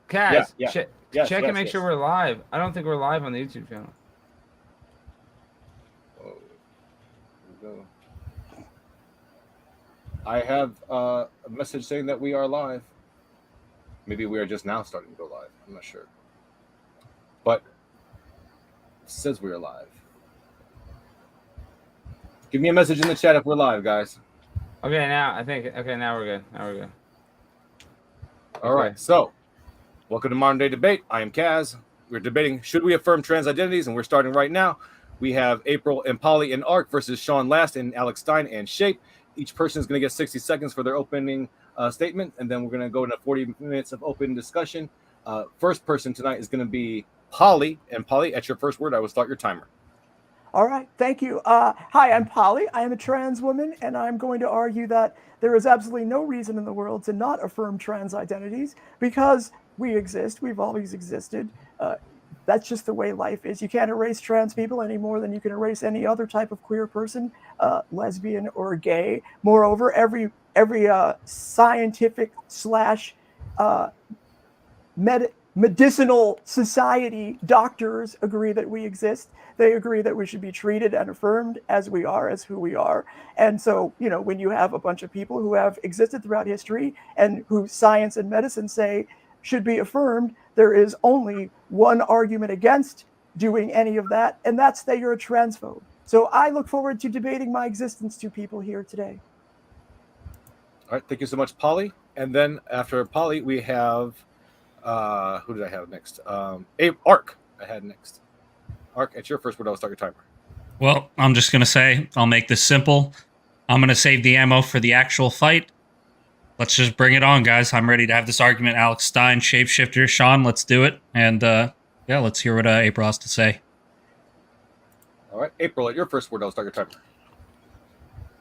Kaz, check and make sure we're live. I don't think we're live on the YouTube channel. Oh, here we go. I have a message saying that we are live. Maybe we are just now starting to go live. I'm not sure. But it says we are live. Give me a message in the chat if we're live, guys. Okay, now we're good. All right, so welcome to Modern Day Debate. I am Kaz. We're debating, should we affirm trans identities? And we're starting right now. We have April and Polly and Ark versus Sean Last and Alex Stein and Shape. Each person is going to get 60 seconds for their opening statement, and then we're going to go into 40 minutes of open discussion. First person tonight is going to be Polly. And Polly, at your first word, I will start your timer. All right, thank you. Hi, I'm Polly. I am a trans woman, and I'm going to argue that there is absolutely no reason in the world to not affirm trans identities because we exist. We've always existed. That's just the way life is. You can't erase trans people any more than you can erase any other type of queer person, lesbian or gay. Moreover, every scientific / medicinal society, doctors agree that we exist. They agree that we should be treated and affirmed as we are, as who we are. And so, when you have a bunch of people who have existed throughout history and who science and medicine say should be affirmed, there is only one argument against doing any of that, and that's that you're a transphobe. So I look forward to debating my existence to people here today. All right, thank you so much, Polly. And then after Polly, we have who did I have next? Ark. I had next. Ark, at your first word, I'll start your timer. Well, I'm just going to say, I'll make this simple. I'm going to save the ammo for the actual fight. Let's just bring it on, guys. I'm ready to have this argument. Alex Stein, Shapeshifter, Sean, let's do it. And let's hear what April has to say. All right, April, at your first word, I'll start your timer.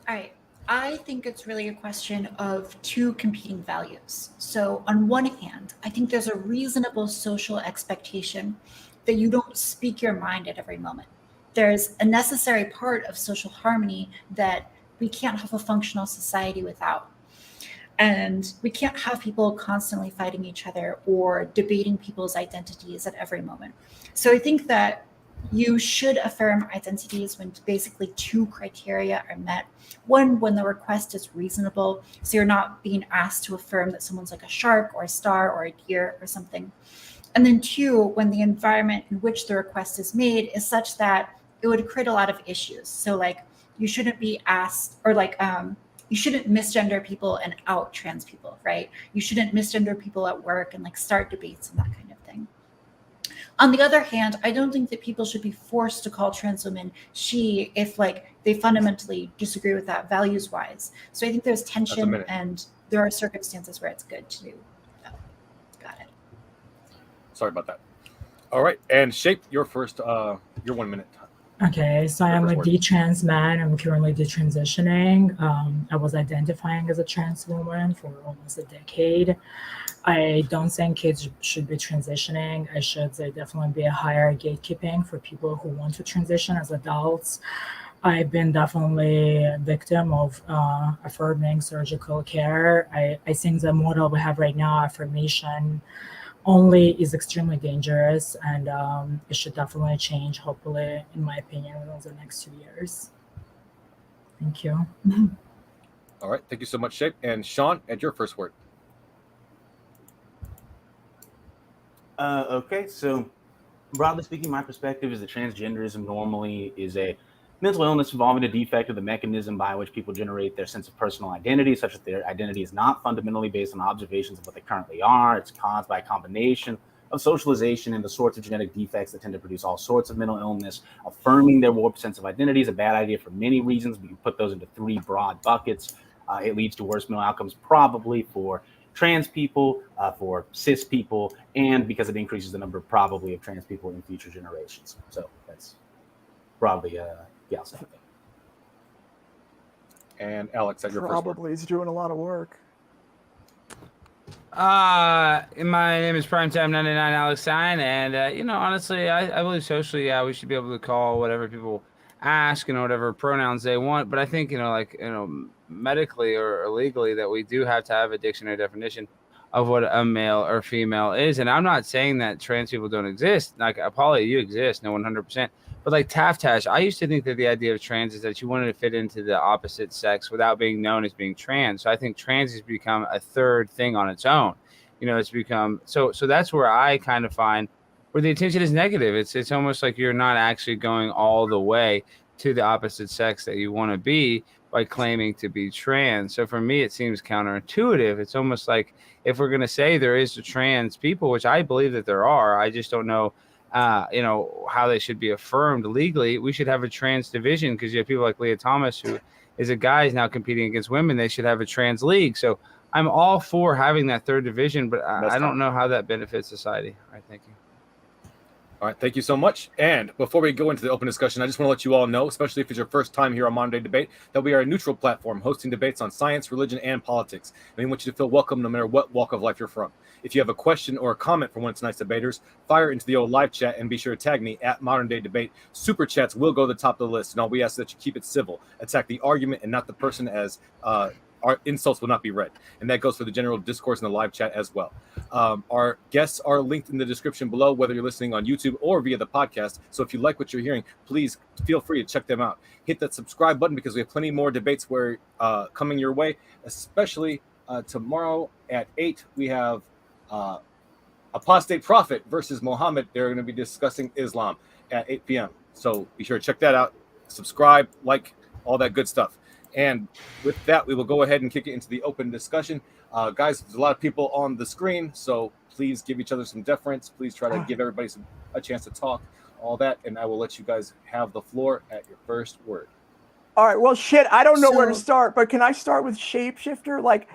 All right. I think it's really a question of two competing values. So on one hand, I think there's a reasonable social expectation that you don't speak your mind at every moment. There's a necessary part of social harmony that we can't have a functional society without. And we can't have people constantly fighting each other or debating people's identities at every moment. So I think that you should affirm identities when basically two criteria are met. One, when the request is reasonable, so you're not being asked to affirm that someone's like a shark or a star or a deer or something. And then two, when the environment in which the request is made is such that it would create a lot of issues. So like you shouldn't be asked, or like you shouldn't misgender people and out trans people, right? You shouldn't misgender people at work and like start debates and that kind of thing. On the other hand, I don't think that people should be forced to call trans women she if like they fundamentally disagree with that values wise. So I think there's tension and there are circumstances where it's good to do. Got it. Sorry about that. All right, and Shape, your first, your 1 minute. Okay, so I'm a D-trans man. I'm currently detransitioning. I was identifying as a trans woman for almost a decade. I don't think kids should be transitioning. I should say definitely be a higher gatekeeping for people who want to transition as adults. I've been definitely a victim of affirming surgical care. I think the model we have right now, affirmation only, is extremely dangerous, and it should definitely change, hopefully, in my opinion, within the next 2 years. Thank you. All right, thank you so much, Shape. And Sean, at your first word. Okay, so broadly speaking, my perspective is that transgenderism normally is a mental illness involving a defect of the mechanism by which people generate their sense of personal identity, such that their identity is not fundamentally based on observations of what they currently are. It's caused by a combination of socialization and the sorts of genetic defects that tend to produce all sorts of mental illness. Affirming their warped sense of identity is a bad idea for many reasons. We can put those into three broad buckets. It leads to worse mental outcomes probably for trans people, for cis people, and because it increases the number probably of trans people in future generations. So that's probably I'll say. And Alex, at your probably is doing a lot of work. My name is Primetime 99 Alex Stein, and honestly, I believe socially, we should be able to call whatever people ask and whatever pronouns they want. But I think medically or legally that we do have to have a dictionary definition of what a male or female is. And I'm not saying that trans people don't exist. Like Polly, you exist, no, 100%. But like Taftaj, I used to think that the idea of trans is that you wanted to fit into the opposite sex without being known as being trans. So I think trans has become a third thing on its own. You know, it's become so that's where I kind of find where the attention is negative. It's almost like you're not actually going all the way to the opposite sex that you want to be by claiming to be trans. So for me, it seems counterintuitive. It's almost like if we're going to say there is a trans people, which I believe that there are, I just don't know, you know, how they should be affirmed legally. We should have a trans division because you have people like Leah Thomas, who is a guy, is now competing against women. They should have a trans league. So I'm all for having that third division, but I don't know how that benefits society. All right, thank you. All right, thank you so much. And before we go into the open discussion, I just want to let you all know, especially if it's your first time here on Modern Day Debate, that we are a neutral platform hosting debates on science, religion, and politics. And we want you to feel welcome no matter what walk of life you're from. If you have a question or a comment for one of tonight's debaters, fire into the old live chat and be sure to tag me at Modern Day Debate. Super chats will go to the top of the list, and all we ask that you keep it civil. Attack the argument and not the person, as our insults will not be read. And that goes for the general discourse in the live chat as well. Our guests are linked in the description below, whether you're listening on YouTube or via the podcast. So if you like what you're hearing, please feel free to check them out. Hit that subscribe button because we have plenty more debates where coming your way, especially tomorrow at 8. We have Apostate Prophet versus Muhammad. They're going to be discussing Islam at 8 p.m. So be sure to check that out. Subscribe, like, all that good stuff. And with that, we will go ahead and kick it into the open discussion. Guys, there's a lot of people on the screen, so please give each other some deference. Please try to give everybody a chance to talk, all that, and I will let you guys have the floor at your first word. All right, well, shit, I don't know where to start, but can I start with shapeshifter? Like,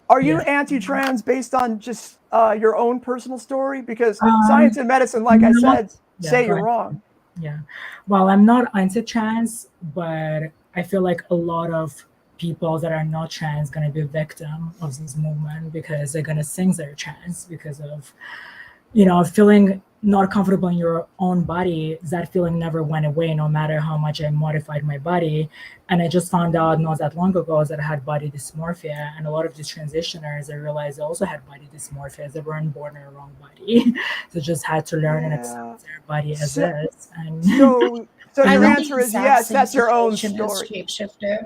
are you anti-trans based on just your own personal story? Because science and medicine, like I said, say you're wrong. Yeah, well, I'm not anti-trans, but I feel like a lot of people that are not trans going to be victim of this movement because they're going to think they're trans because of, you know, feeling not comfortable in your own body. That feeling never went away, no matter how much I modified my body. And I just found out not that long ago that I had body dysmorphia, and a lot of these transitioners, I realized they also had body dysmorphia. They weren't born in a wrong body. They just had to learn and accept their body as is. And so your answer is yes, that's your own story. Shapeshifter.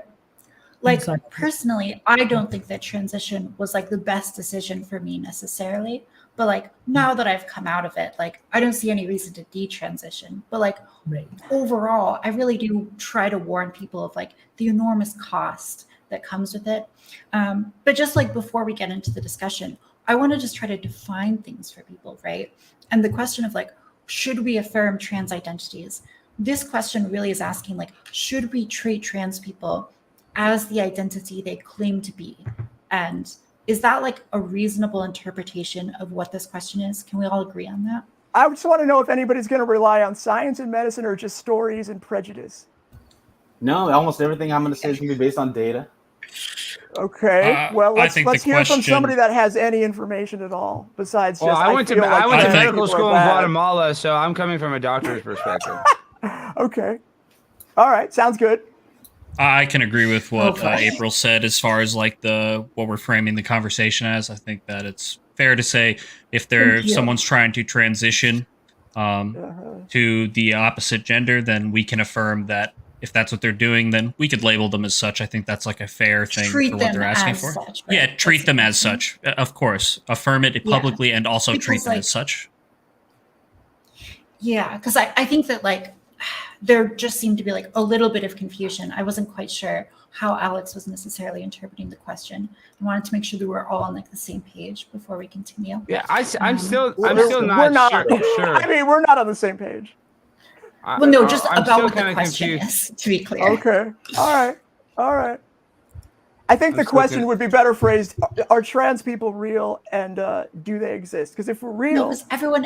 Like, personally, I don't think that transition was like the best decision for me necessarily. But like, now that I've come out of it, like, I don't see any reason to detransition. But like, overall, I really do try to warn people of like the enormous cost that comes with it. But just like before we get into the discussion, I want to just try to define things for people, right? And the question of like, should we affirm trans identities? This question really is asking like, should we treat trans people as the identity they claim to be? And is that like a reasonable interpretation of what this question is? Can we all agree on that? I just want to know if anybody's going to rely on science and medicine or just stories and prejudice. No, almost everything I'm going to say is going to be based on data. Okay, well, let's hear from somebody that has any information at all besides just. Well, I went to medical school in Guatemala, so I'm coming from a doctor's perspective. Okay, all right, sounds good. I can agree with what April said as far as like what we're framing the conversation as. I think that it's fair to say if someone's trying to transition to the opposite gender, then we can affirm that if that's what they're doing, then we could label them as such. I think that's like a fair thing for what they're asking for. Such, right? Yeah, treat them as such. Of course, affirm it publicly and also treat them as such. Yeah, because I think that like there just seemed to be like a little bit of confusion. I wasn't quite sure how Alex was necessarily interpreting the question. I wanted to make sure that we're all on like the same page before we continue. Yeah, I'm still not sure. I mean, we're not on the same page. Well, no, just about what the question is, to be clear. Okay. All right. I think the question would be better phrased: are trans people real, and do they exist? Because if we're real, no, because everyone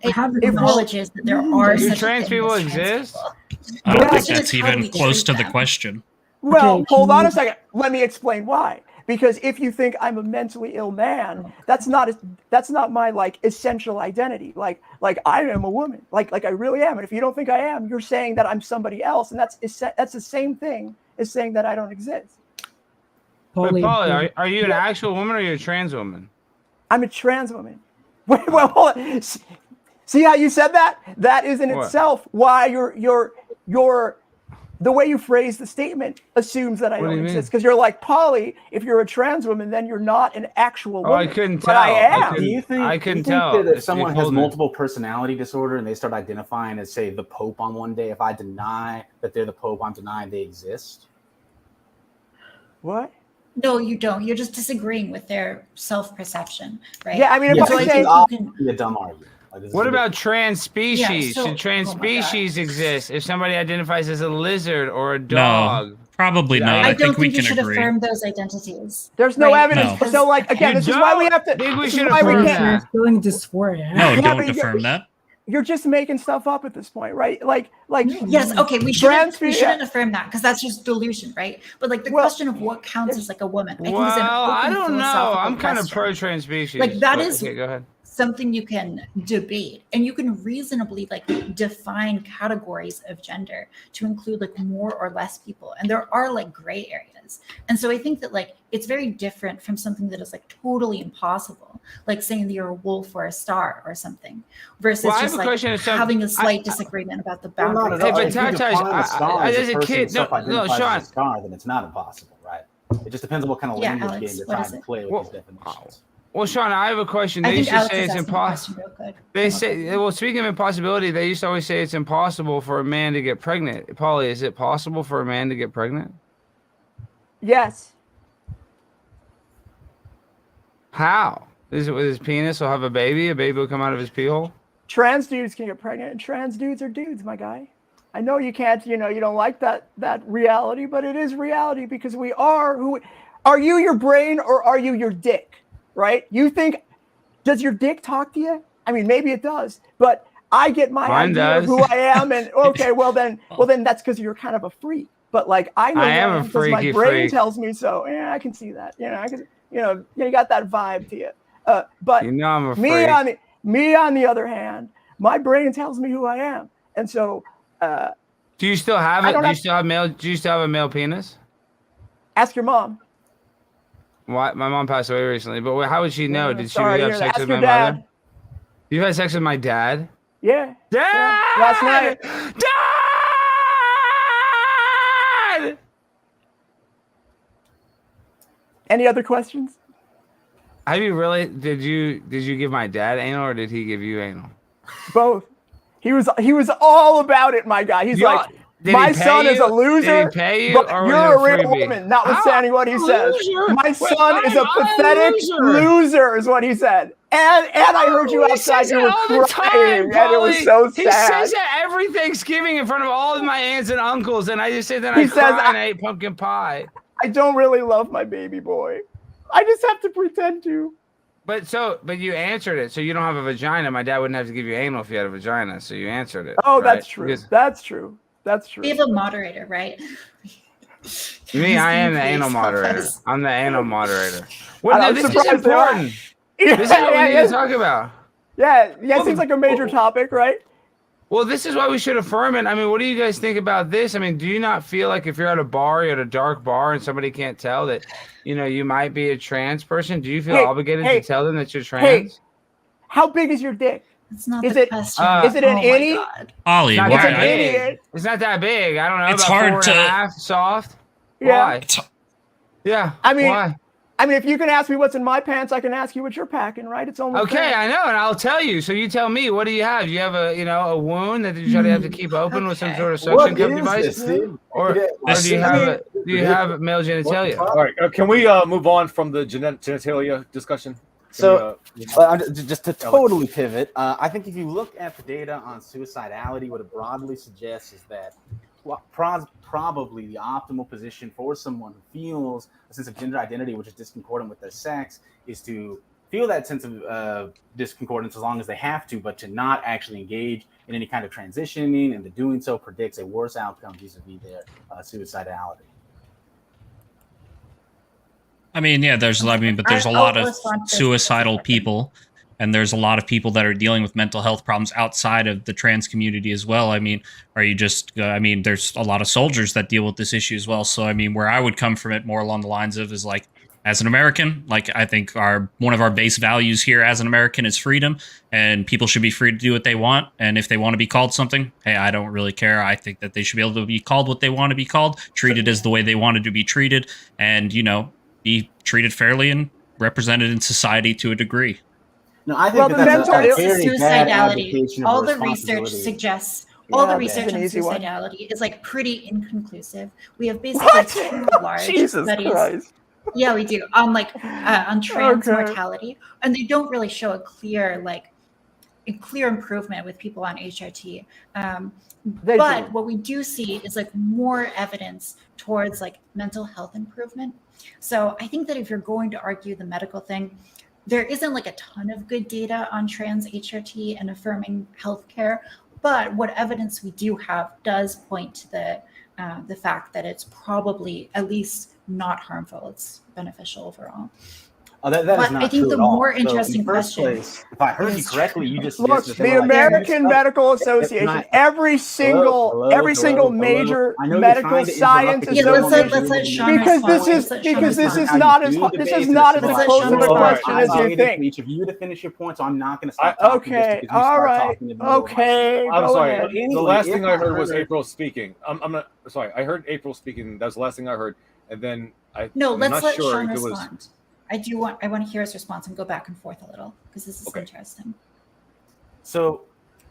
acknowledges that there are. Do trans people exist? I don't think that's even close to the question. Well, hold on a second. Let me explain why. Because if you think I'm a mentally ill man, that's not my like essential identity. Like I am a woman. Like I really am. And if you don't think I am, you're saying that I'm somebody else, and that's the same thing as saying that I don't exist. But Polly, are you an actual woman or are you a trans woman? I'm a trans woman. Wait, well, hold on. See how you said that? That is in itself why you're the way you phrase the statement assumes that I don't exist, because you're like, Polly, if you're a trans woman, then you're not an actual woman. I couldn't but tell. I am. Do you think that if someone has multiple personality disorder and they start identifying as, say, the Pope on one day, if I deny that they're the Pope, I'm denying they exist? What? No, you don't. You're just disagreeing with their self-perception, right? Yeah, I mean, if so I say be a dumb argument. Like, what about trans species? Yeah, Should trans species exist? If somebody identifies as a lizard or a dog? No, probably not. I don't think we think you can should agree. affirm those identities. there's no right? evidence. No. So, like, again, this is why we have to. I think we this is should why we affirm can't- that. Feeling dysphoria. No, Yeah, don't but affirm that. You're just making stuff up at this point, right? Like Yes, okay, we trans shouldn't affirm that because that's just delusion, right? But like the question of what counts as like a woman, I think is an I open don't know. philosophical I'm kind of question. pro trans species. Like that is okay, go ahead. something you can debate, and you can reasonably like define categories of gender to include like more or less people, and there are like gray areas. And so I think that like it's very different from something that is like totally impossible, like saying that you're a wolf or a star or something, versus just like having a slight disagreement about the boundaries. Hey, but Taftaj, as a kid, no, Sean, as a star, then it's not impossible, right? It just depends on what kind of language Alex, game you're trying to play with these definitions. Well, Sean, I have a question. They used to say it's impossible. They say, well, speaking of impossibility, they used to always say it's impossible for a man to get pregnant. Polly, is it possible for a man to get pregnant? yes. How? Is it with his penis? He'll have a baby. A baby will come out of his pee hole. Trans dudes can get pregnant, and trans dudes are dudes, my guy. I know you can't, you don't like that reality, but it is reality because we are who. Are you your brain or are you your dick? Right? You think, does your dick talk to you? I mean, maybe it does, but I get my idea of who I am, and okay, well then that's because you're kind of a freak. But like I know I am a freaky my brain freak. tells me so. Yeah, I can see that. I can. You got that vibe to you. But I'm a freak. Me on the other hand, my brain tells me who I am, and so. Do you still have it? Do you still have a male penis? Ask your mom. Why? My mom passed away recently, but how would she know? Did she Sorry, have sex with my dad. mother? You've had sex with my dad? Yeah. Dad! Yeah, last night. Dad! Any other questions? Have you really? Did you give my dad anal or did he give you anal? Both. He was all about it, my guy. He's like, my son is a loser, did he pay you, but or you're a was it real freebie? woman, notwithstanding what he says. Loser? My son is a pathetic loser, is what he said. And I heard you outside, you were crying, and it was so sad. He says that every Thanksgiving in front of all of my aunts and uncles, and I just say that I cried and I ate pumpkin pie. I don't really love my baby boy. I just have to pretend to. But you answered it, so you don't have a vagina. My dad wouldn't have to give you anal if you had a vagina, so you answered it. Oh, right? that's true. That's true. That's true. We have a moderator, right? Me, I am the anal moderator. I'm the anal moderator. Well, I'm this is surprised important. This is what we need to talk about. Yeah, it seems like a major topic, right? Well, this is why we should affirm it. I mean, what do you guys think about this? I mean, do you not feel like if you're at a bar, you're at a dark bar, and somebody can't tell that, you might be a trans person? Do you feel obligated to tell them that you're trans? Hey, how big is your dick? It's not is the it, question. Is it an innie? Ollie, It's not why? that big. It's not that big. I don't know. It's about hard 4.5, soft. Yeah. Why? Yeah. Why? I mean, if you can ask me what's in my pants, I can ask you what you're packing, right? It's only okay. fair. I know, and I'll tell you. So you tell me, what do you have? You have a wound that you try to have to keep open with some sort of suction cup device, or do you have male genitalia? All right. Can we move on from the genitalia discussion? So, just to totally pivot, I think if you look at the data on suicidality, what it broadly suggests is that probably the optimal position for someone who feels a sense of gender identity, which is discordant with their sex, is to feel that sense of discordance as long as they have to, but to not actually engage in any kind of transitioning, and the doing so predicts a worse outcome vis-a-vis their suicidality. I mean, yeah, there's a lot of suicidal people, and there's a lot of people that are dealing with mental health problems outside of the trans community as well. I mean, there's a lot of soldiers that deal with this issue as well. So, I mean, where I would come from it more along the lines of is like, as an American, like I think one of our base values here as an American is freedom, and people should be free to do what they want. And if they want to be called something, hey, I don't really care. I think that they should be able to be called what they want to be called, treated as the way they wanted to be treated, and, you know, be treated fairly and represented in society to a degree. No, I think that's a very bad suicidality. abdication of All the research responsibility. suggests Yeah, all the man. research It's on an easy one. suicidality is like pretty inconclusive. We have basically What? two large Jesus studies. Christ. Yeah, we do on on trans Okay. mortality, and they don't really show a clear improvement with people on HRT. They But do. what we do see is like more evidence towards like mental health improvement. So I think that if you're going to argue the medical thing, there isn't like a ton of good data on trans HRT and affirming healthcare. But what evidence we do have does point to the fact that it's probably at least not harmful. It's beneficial overall. Oh, that But is not I think true the at all. more So in the interesting first question place, if I heard you is- correctly, you just Look, suggested they the were like, American Medical Association, I- every single major I know you're medical trying to interrupt science because Yeah, you don't association. want let's let to Sean Because respond. this is Let's let Sean because this respond. is not as this is not as Let's let close Sean of a respond. question as you think. Each of you to finish your point, so I'm not going to stop talking. just Okay, because you all start right, talking in the middle of my okay. I'm go sorry. ahead. But anyway, The last if thing I I heard was heard- April speaking. I'm not sorry. I heard April speaking. That was the last thing I heard, and then I'm Let's not let sure Sean if it was. respond. I want to hear his response and go back and forth a little because this is Okay. interesting. So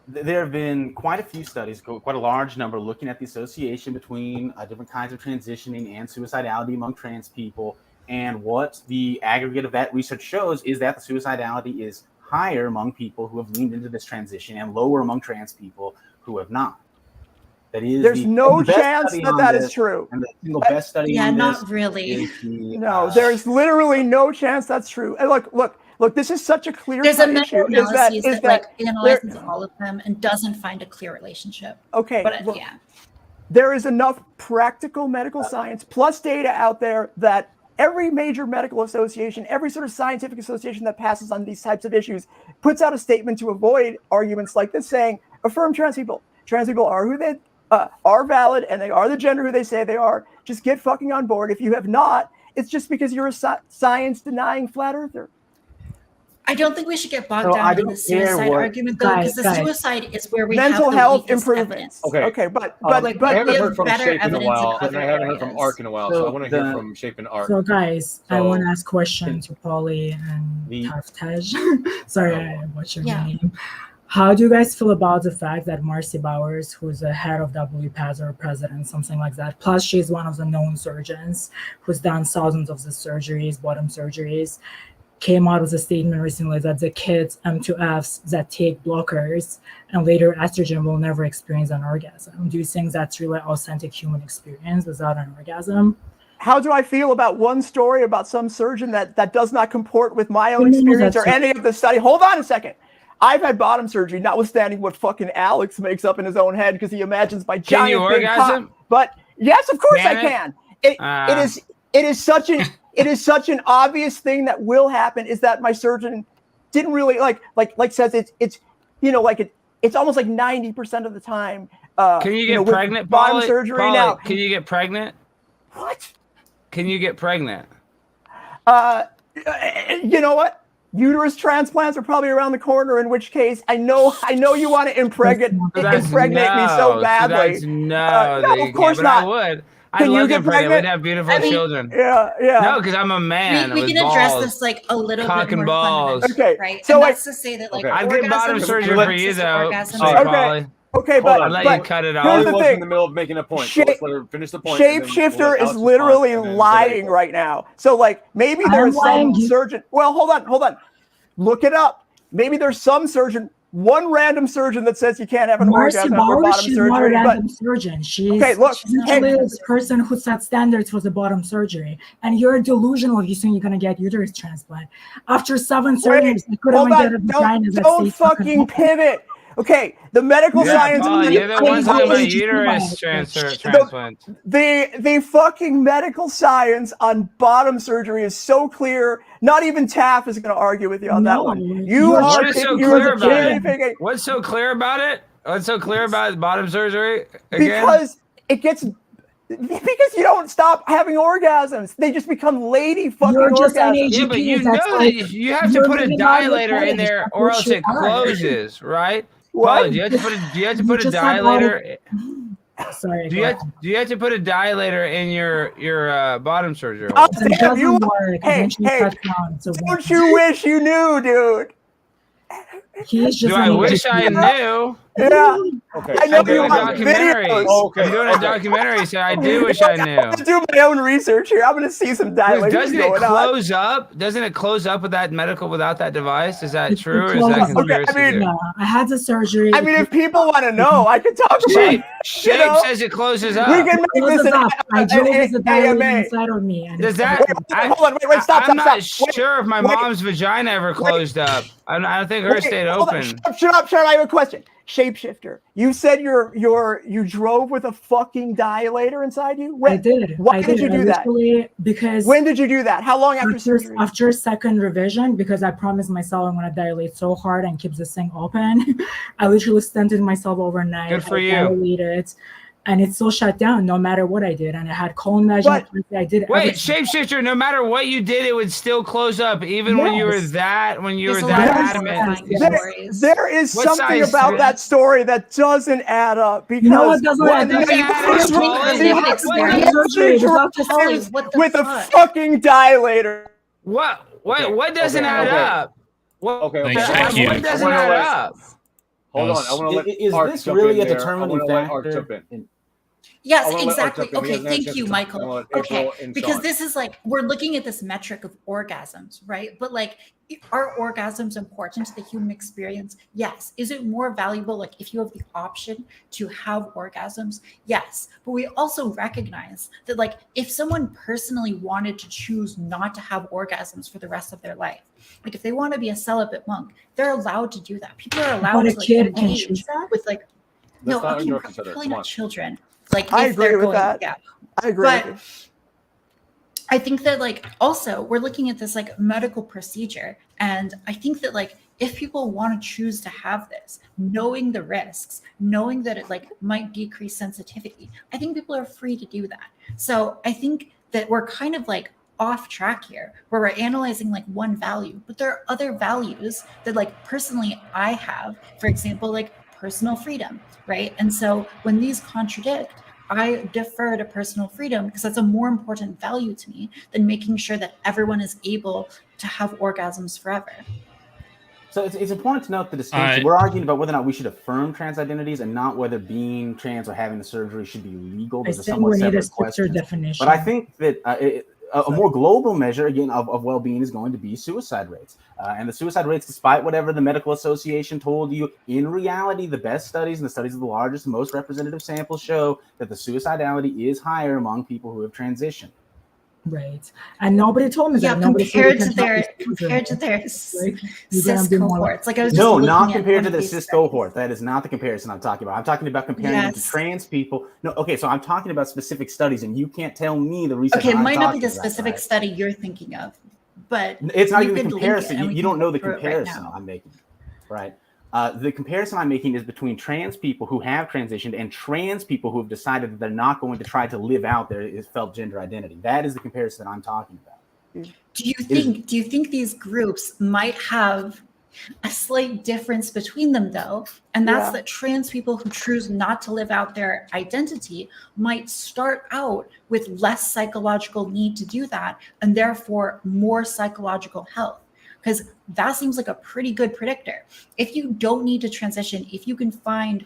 there have been quite a few studies, quite a large number, looking at the association between different kinds of transitioning and suicidality among trans people. And what the aggregate of that research shows is that the suicidality is higher among people who have leaned into this transition and lower among trans people who have not. That is, There's no best chance study that on that this, is true. And the single best study Yeah, on not this really. is the, No, there's literally no chance that's true. And look, this is such a clear There's a issue. meta-analysis that like analyzes there- all of them and doesn't find a clear relationship. Okay, But look, yeah, there is enough practical medical science plus data out there that every major medical association, every sort of scientific association that passes on these types of issues puts out a statement to avoid arguments like this saying, affirm trans people. Trans people are who they are valid and they are the gender who they say they are. Just get fucking on board. If you have not, it's just because you're a science denying flat earther. I don't think we should get bogged So I down in don't the suicide care what- argument though, because the Guys. suicide is where we Mental have the health weakest improvements. evidence. Okay. but like, I we haven't have heard from better Shape in a evidence in while, and other I haven't heard from areas. Ark in a while. So So I want to hear the- from Shape and Ark. So guys, I So- want to ask question to Polly and The- Taftaj. Sorry, I butchered your Yeah. name. How do you guys feel about the fact that Marcy Bowers, who's the head of WPAZ or president, something like that, plus she's one of the known surgeons who's done thousands of the surgeries, bottom surgeries, came out with a statement recently that the kids M2Fs that take blockers and later estrogen will never experience an orgasm. Do you think that's really authentic human experience without an orgasm? how do I feel about one story about some surgeon that does not comport with my own No, experience that's or any of the study? Hold on a second. I've had bottom surgery, notwithstanding what fucking Alex makes up in his own head because he imagines my Can you giant big orgasm? cock. But yes, of course Can I it? can. It is such an obvious thing that will happen. Is that my surgeon didn't really like says it's you know like it's almost like 90% of the time. Can you get with pregnant? bottom Polly? surgery Polly, now? Can you get pregnant? What? Can you get pregnant? You know what? Uterus transplants are probably around the corner. In which case, I know you want to impregnate me so badly. No, no, of course but not. I would. Can I'd you love get to pregnant. pregnant? We'd have beautiful I mean, children. Yeah. No, because I'm a man. We with can address balls. this like a little Cock bit and more balls. fundamentally, Okay, right? so And I- that's to say that like Okay. I'd get bottom orgasm surgery and for you consistent though. orgasm Sorry, Okay. Polly. Okay, Hold but on. I'd let but you cut it here's off. Polly the was thing. in the middle of making a point. So let's let her finish the point. and then we'll Shapeshifter let is Alex literally respond, and then lying right now. So like maybe there's some lying. surgeon. Well, hold on. Look it up. Maybe there's some surgeon, one random surgeon that says you can't have an Marcy orgasm after Bowers, bottom she's not a surgery. But random surgeon. She's, Okay, look, she's actually the person who set standards for the bottom surgery. And you're delusional if you think you're going to get uterus transplant. After 7 surgeries, you couldn't hold even get a on. vagina that Don't stays fucking pivot. Okay, the medical Yeah, science. Polly, you're the one talking about Just uterus like- transplants. The fucking medical science on bottom surgery is so clear. Not even Taft is going to argue with you on that No, one. you're You are What is so you're clear about cherry it? picking What's so clear about it? What's so clear about bottom surgery? Again? because it gets Because you don't stop having orgasms. They just become lady fucking You're just an orgasms. Yeah, but you AGP, that's know like- that you have to you're put a living out your dilator in fetish, there, that's or what else you it are. closes, right? What? Paula, do you have to put You a just have all dilator? Sorry. Do you have to put a dilator in your bottom surgery Oh, hole? It damn, you- doesn't work. hey, Eventually hey, cuts down. So Don't you wish you knew, dude? he's just Do I an wish I AGP. knew? Yeah. Okay. I know I'm doing you a want documentary. videos. Okay. I'm doing a documentary, so I do wish I I'm knew. gonna do my own research here. I'm gonna see some Because dilators doesn't it going on. close up? Doesn't it close up with that without that device? Is that It true, or is closes. that Okay, conspiracy I mean, theory? No, I had the surgery. I mean, if people want to know, I could talk about it. Shape know? says it closes up. We can make closes this up. I drove an as a dilator AMA. inside of me. And Does it's that? Hold on, wait, stop, I'm not stop. sure if my wait. mom's vagina ever closed up. I don't think hers stayed Hold on, open. Shut up. I have a question. Shapeshifter, you said you drove with a fucking dilator inside you? I did. Why I did you do that? Literally, because When did you do that? How long after surgery? After second revision, because I promised myself I'm gonna dilate so hard and keep this thing open. I literally stented myself overnight. Good for I you. dilated, and it still shut down no matter what I did. And I had colon measurement. I did Wait, everything. shapeshifter. No matter what you did, it would still close up, even when you were Yes. that There's a lot that of adamant. Yes. stories. There is What something size about is that story that doesn't add up because You know what doesn't add up? doesn't add up, first Paulie? the What- first what- surgery the doctor Paulie, is what the with a fuck? fucking dilator. What Okay, doesn't okay, add okay. up? What, Thank you. what doesn't I wanna add let- up? Hold on. I want to let Is Art this jump really in a there. determining I wanna let Art factor? jump in. Yes, I wanna let Art exactly. jump in. He Okay, hasn't had a thank chance you, to talk. Michael. I wanna let Okay, April and because Sean. this is like we're looking at this metric of orgasms, right? But like, are orgasms important to the human experience? Yes. Is it more valuable, like if you have the option to have orgasms? Yes. But we also recognize that, like, if someone personally wanted to choose not to have orgasms for the rest of their life, like if they want to be a celibate monk, they're allowed to do that. People are allowed But a to like kid can engage choose that? with like Let's not okay, interrupt each other. probably Come not on. children. Like I if agree they're with going, that. yeah. I agree. But with you. I think that like also we're looking at this like medical procedure, and I think that like if people want to choose to have this, knowing the risks, knowing that it like might decrease sensitivity, I think people are free to do that. So I think that we're kind of like off track here where we're analyzing like one value, but there are other values that like personally I have, for example, like personal freedom, right? And so when these contradict, I defer to personal freedom because that's a more important value to me than making sure that everyone is able to have orgasms forever. So it's important to note the distinction. We're arguing about whether or not we should affirm trans identities and not whether being trans or having the surgery should be legal. Those are somewhat separate questions. Definition. But I think that a more global measure, again, of well-being is going to be suicide rates. And the suicide rates, despite whatever the medical association told you, in reality, the best studies and the studies of the largest and most representative samples show that the suicidality is higher among people who have transitioned. Right. And nobody told me Yeah, that. Nobody compared said to we their can have these children. cis cohorts. Like I was just No, looking not at compared one to of the these cis studies. cohort. That is not the comparison I'm talking about. I'm talking about comparing them to Yes. trans people. No, okay, so I'm talking about specific studies, and you can't tell me the research. Okay, it I'm might not be talking the about, specific right? study you're thinking of, but It's not we even the could link it comparison. and You, we you can don't know go the through it right comparison now. I'm making, right? The comparison I'm making is between trans people who have transitioned and trans people who have decided that they're not going to try to live out their felt gender identity. That is the comparison I'm talking about. Do you think these groups might have a slight difference between them though? And that's Yeah. that trans people who choose not to live out their identity might start out with less psychological need to do that and therefore more psychological health. Because that seems like a pretty good predictor. If you don't need to transition, if you can find,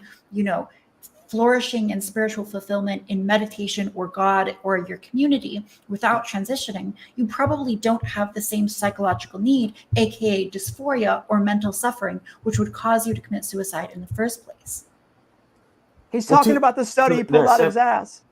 flourishing and spiritual fulfillment in meditation or God or your community without transitioning, you probably don't have the same psychological need, aka dysphoria or mental suffering, which would cause you to commit suicide in the first place. He's talking about the study he pulled out of his ass.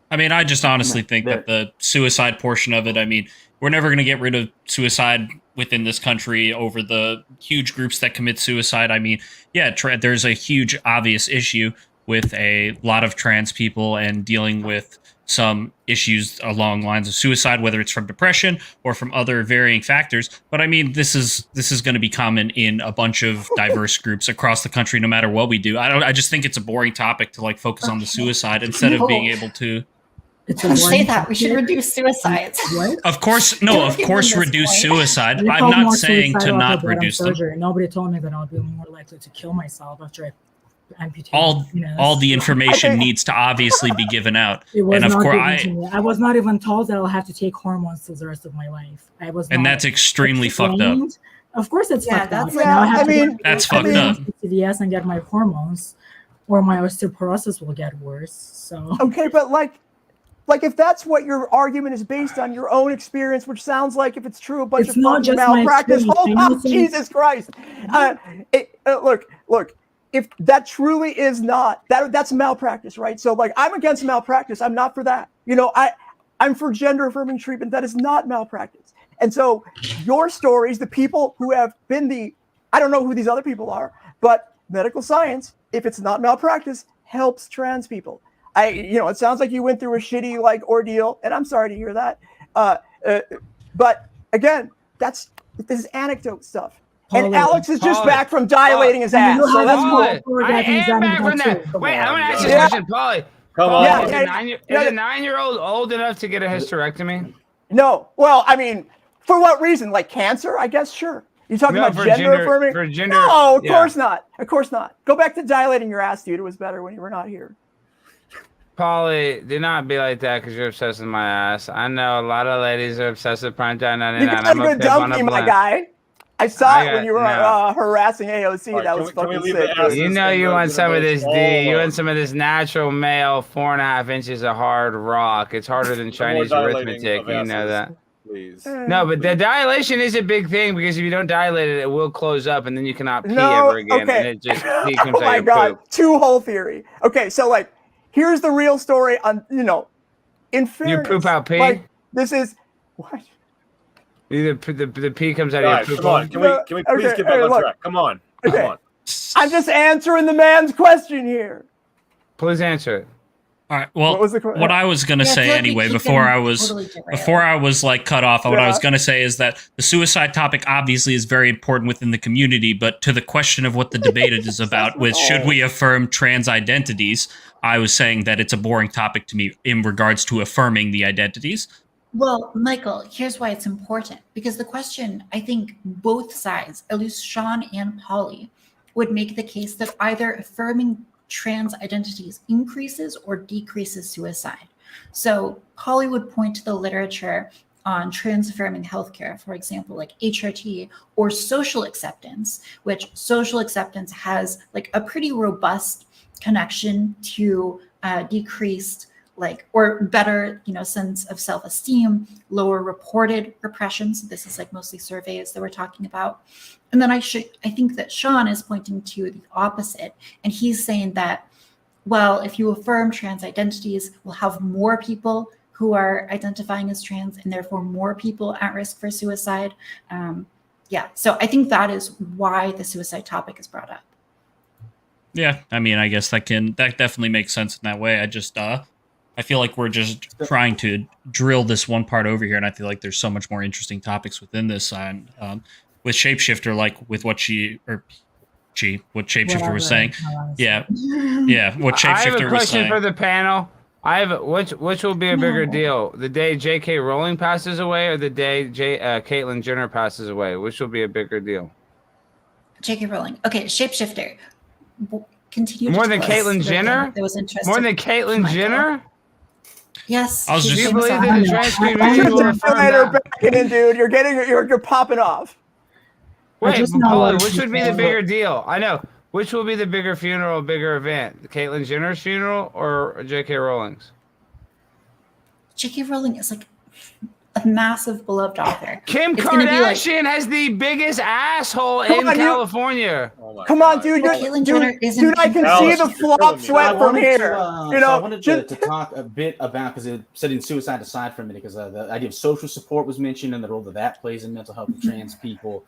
I mean, I just honestly think that the suicide portion of it, I mean, we're never going to get rid of suicide within this country over the huge groups that commit suicide. I mean, yeah, there's a huge obvious issue with a lot of trans people and dealing with some issues along lines of suicide, whether it's from depression or from other varying factors. But I mean, this is going to be common in a bunch of diverse groups across the country, no matter what we do. I just think it's a boring topic to like focus on the suicide instead of being able to. It's Don't say aborting that. We should kids. reduce suicides. What? Of course, Don't no, of give course, them this reduce point. suicide. I I'm felt not more saying to suicidal not after bottom reduce them. surgery. Nobody told me that I'll be more likely to kill myself after I amputate. All the information needs to obviously be given out. It was And of not course, given to me. I was not even told that I'll have to take hormones for the rest of my life. I was and not that's extremely fucked up. explained. Of course, it's Yeah, fucked that's up. like- Now I have I to mean- go That's to fucked up. CVS and get my hormones, or my osteoporosis will get worse. So Okay, but like if that's what your argument is based on, your own experience, which sounds like, if it's true, a bunch It's of not fucking just my malpractice. experience. Hold I know on, some- Jesus Christ! Look. If that truly is not that's malpractice, right? So like, I'm against malpractice. I'm not for that. You know, I'm for gender affirming treatment. That is not malpractice. And so your stories, the people who have been I don't know who these other people are, but medical science, if it's not malpractice, helps trans people. It sounds like you went through a shitty ordeal, and I'm sorry to hear that. But again, this is anecdote stuff. And Paulie, Alex is just Paulie, back from dilating his ass, you so have that's a cool. more- I am back from that. Wait, I'm gonna ask you a Yeah. question, Paulie. Come Paulie, on. is Yeah, a 9-year-old old enough to get a hysterectomy? No, well, I mean, for what reason? Like cancer? I guess sure. You talking No, about for gender affirming? for gender. No, of yeah. course not. Of course not. Go back to dilating your ass, dude. It was better when you were not here. Paulie, do not be like that because you're obsessed with my ass. I know a lot of ladies are obsessed with Primetime 99. You got a I'm good pip on dumpy, a my blend. guy. I saw it I when you were got- harassing AOC. All right, that can was we fucking leave sick. the ass- dude. You know you want some of this D. You all want some of this natural male 4.5 inches of hard rock. It's harder than Chinese dilating arithmetic. of You know asses. that. Please. No, but the dilation is a big thing because if you don't dilate it, it will close up and then you cannot pee No, ever again. okay. And it just pee comes Oh my out your god, poop. two-hole theory. Okay, so here's the real story on in fairness. poop out pee? Like, this is what? The pee comes out Guys, of your poop. come on. hole. Can we please Okay, get back hey, on look. track? Come on. Okay. Come on. I'm just answering the man's question here. Please answer it. All right. Well, What was the que- what I was gonna Yeah, I say feel like we anyway keep before getting I was totally derailed. before I was cut off, what I Yeah. was gonna say is that the suicide topic obviously is very important within the community, but to the question of what the debate is about, with should we affirm trans identities, I was saying that it's a boring topic to me in regards to affirming the identities. Well, Michael, here's why it's important. Because the question, I think both sides, at least Sean and Polly, would make the case that either affirming trans identities increases or decreases suicide. So Polly would point to the literature on trans affirming healthcare, for example, like HRT or social acceptance, which social acceptance has a pretty robust connection to decreased or better, sense of self-esteem, lower reported repression. So this is mostly surveys that we're talking about. And then I think that Sean is pointing to the opposite. And he's saying that, well, if you affirm trans identities, we'll have more people who are identifying as trans and therefore more people at risk for suicide. So I think that is why the suicide topic is brought up. Yeah, I mean, I guess that definitely makes sense in that way. I just I feel like we're just trying to drill this one part over here, and I feel like there's so much more interesting topics within this. And with Shapeshifter, with what what Shapeshifter was saying, yeah, what I have Shapeshifter a was question saying. for the panel. Which will be a bigger deal? The day J.K. Rowling passes away, or the day Caitlyn Jenner passes away? Which will be a bigger deal? J.K. Rowling. Okay, Shapeshifter. Continue. More to than tell us Caitlyn the thing Jenner? that was interesting. More than Caitlyn Michael. Jenner? Yes. I was she's just- Do you famous believe on that the it. trans community will affirm Later, that? back in, dude. You're popping off. Wait, just know Paulie, what which would be the people- bigger deal? I know. Which will be the bigger funeral, bigger event? Caitlyn Jenner's funeral or J.K. Rowling's? J.K. Rowling is a massive beloved author. Kim It's gonna be Kardashian has the biggest asshole in on, you- California. Oh my Come on, God. dude. Caitlyn Jenner isn't Dude, I can Alice, see the you're killing flop me. sweat from here. So I wanted to talk a bit about, because setting suicide aside for a minute, because the idea of social support was mentioned and the role that plays in mental health of trans people.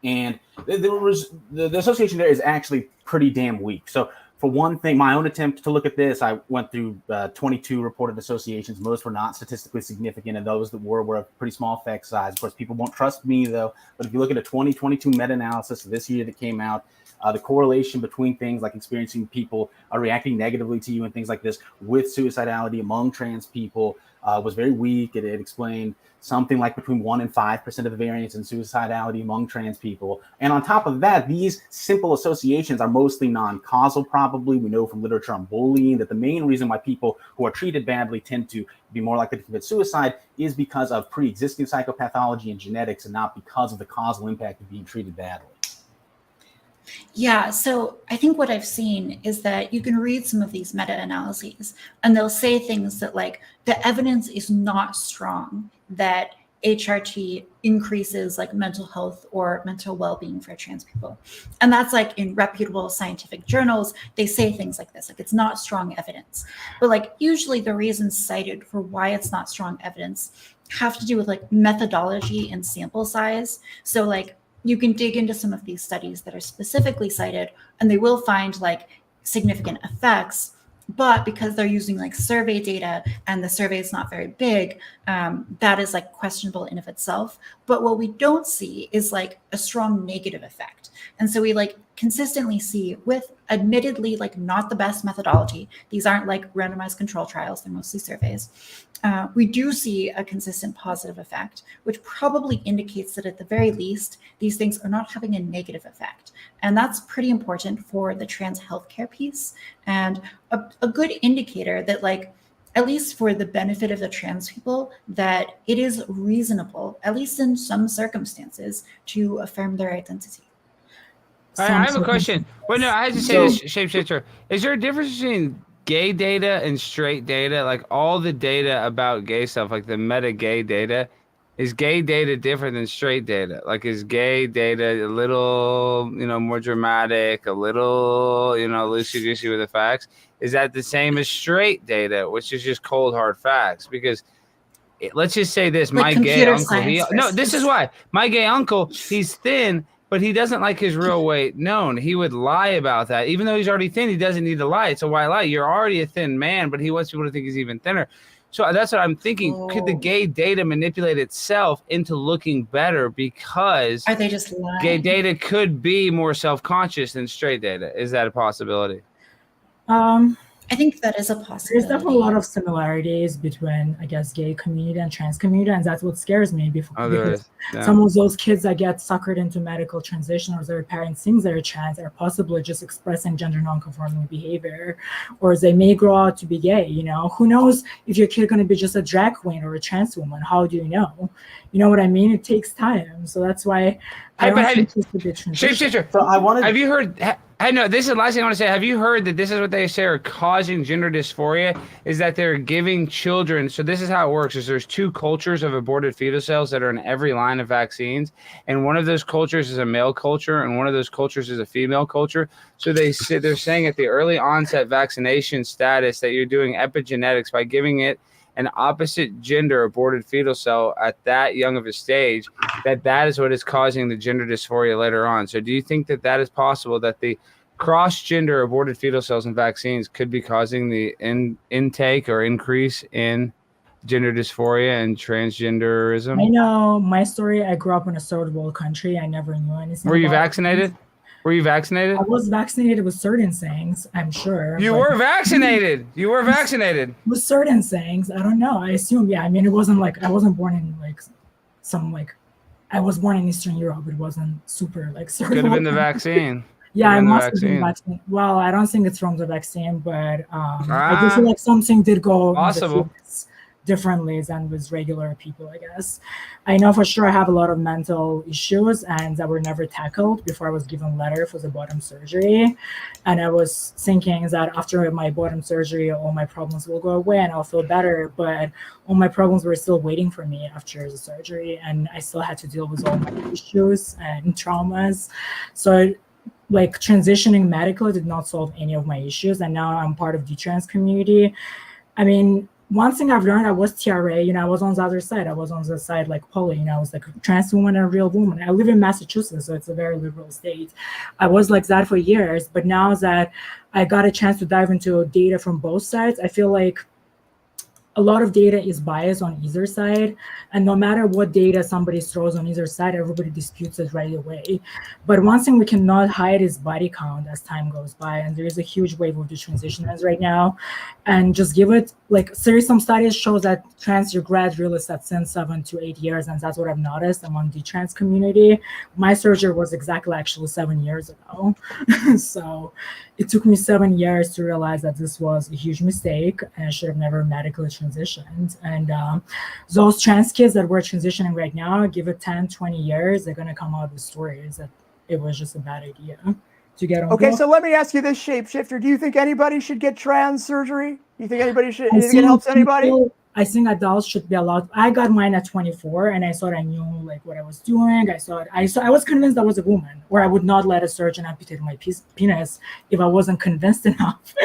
And there was the association there is actually pretty damn weak. So for one thing, my own attempt to look at this, I went through 22 reported associations. Most were not statistically significant, and those that were a pretty small effect size. Of course, people won't trust me, though. But if you look at a 2022 meta-analysis this year that came out, The correlation between things like experiencing people reacting negatively to you and things like this with suicidality among trans people was very weak. It explained something like between 1% and 5% of the variance in suicidality among trans people. And on top of that, these simple associations are mostly non-causal, probably. We know from literature on bullying that the main reason why people who are treated badly tend to be more likely to commit suicide is because of pre-existing psychopathology and genetics, and not because of the causal impact of being treated badly. Yeah, so I think what I've seen is that you can read some of these meta-analyses and they'll say things that like the evidence is not strong that HRT increases like mental health or mental well-being for trans people. And that's like in reputable scientific journals, they say things like this, like it's not strong evidence. But like usually the reasons cited for why it's not strong evidence have to do with like methodology and sample size. So like you can dig into some of these studies that are specifically cited and they will find like significant effects, but because they're using like survey data and the survey is not very big, that is like questionable in of itself. But what we don't see is like a strong negative effect. And so we like consistently see with admittedly like not the best methodology, these aren't like randomized control trials, they're mostly surveys. We do see a consistent positive effect, which probably indicates that at the very least, these things are not having a negative effect. And that's pretty important for the trans healthcare piece and a good indicator that like, at least for the benefit of the trans people, that it is reasonable, at least in some circumstances, to affirm their identity. I have a question. Well, no, I had to say this, Shapeshifter. Is there a difference between gay data and straight data? Like all the data about gay stuff, like the meta gay data, is gay data different than straight data? Like is gay data a little, more dramatic, a little, loosey-goosey with the facts? Is that the same as straight data, which is just cold hard facts? Because let's just say this, like my gay uncle, this is why. My gay uncle, he's thin, but he doesn't like his real weight known. He would lie about that. Even though he's already thin, he doesn't need to lie. It's a white lie. You're already a thin man, but he wants people to think he's even thinner. So that's what I'm thinking. Oh. Could the gay data manipulate itself into looking better because are they just lying? Gay data could be more self-conscious than straight data? Is that a possibility? I think that is a possibility. There's definitely a lot of similarities between, I guess, gay community and trans community, and that's what scares me. Because some of those kids that get suckered into medical transition, or their parents think they're trans, are possibly just expressing gender non-conforming behavior, or they may grow out to be gay. Who knows if your kid going to be just a drag queen or a trans woman? How do you know? You know what I mean? It takes time, so that's why I don't think this would be transition. So have you heard? I know this is the last thing I want to say. Have you heard that this is what they say are causing gender dysphoria? Is that they're giving children. So this is how it works: is there's two cultures of aborted fetal cells that are in every line of vaccines, and one of those cultures is a male culture, and one of those cultures is a female culture. So they're saying at the early onset vaccination status that you're doing epigenetics by giving it an opposite gender aborted fetal cell at that young of a stage, that is what is causing the gender dysphoria later on. So do you think that is possible, that the cross-gender aborted fetal cells in vaccines could be causing the intake or increase in gender dysphoria and transgenderism? I know my story. I grew up in a third world country. I never knew anything. Were you vaccinated? Were you vaccinated? I was vaccinated with certain things, I'm sure. You were vaccinated. You were vaccinated. With certain things. I don't know. I assume, yeah. I mean, it wasn't like I wasn't born in I was born in Eastern Europe. It wasn't super like certain. Could have been the vaccine. Yeah, I must have been vaccinated. Well, I don't think it's from the vaccine, but I do feel like something did go possible differently than with regular people, I guess. I know for sure I have a lot of mental issues and that were never tackled before I was given a letter for the bottom surgery. And I was thinking that after my bottom surgery, all my problems will go away and I'll feel better. But all my problems were still waiting for me after the surgery. And I still had to deal with all my issues and traumas. So like transitioning medically did not solve any of my issues. And now I'm part of the trans community. I mean, one thing I've learned, I was TRA, I was on the other side. I was on the side like poly, I was like a trans woman and a real woman. I live in Massachusetts, so it's a very liberal state. I was like that for years, but now that I got a chance to dive into data from both sides, I feel like a lot of data is biased on either side, and no matter what data somebody throws on either side, everybody disputes it right away. But one thing we cannot hide is body count as time goes by, and there is a huge wave of detransitioners right now. And just give it, like, some studies show that trans regret really sets in 7 to 8 years, and that's what I've noticed among the trans community. My surgery was exactly actually 7 years ago. So it took me 7 years to realize that this was a huge mistake and I should have never medically transitioned. And those trans kids that were transitioning right now, give it 10, 20 years, they're going to come out with stories that it was just a bad idea to get on. Okay, board. so let me ask you this, Shapeshifter. Do you think anybody should get trans surgery? Do you think anybody should? Do you think it helps anybody? I think adults should be allowed. I got mine at 24, and I thought I knew like what I was doing. I was convinced I was a woman, or I would not let a surgeon amputate my penis if I wasn't convinced enough.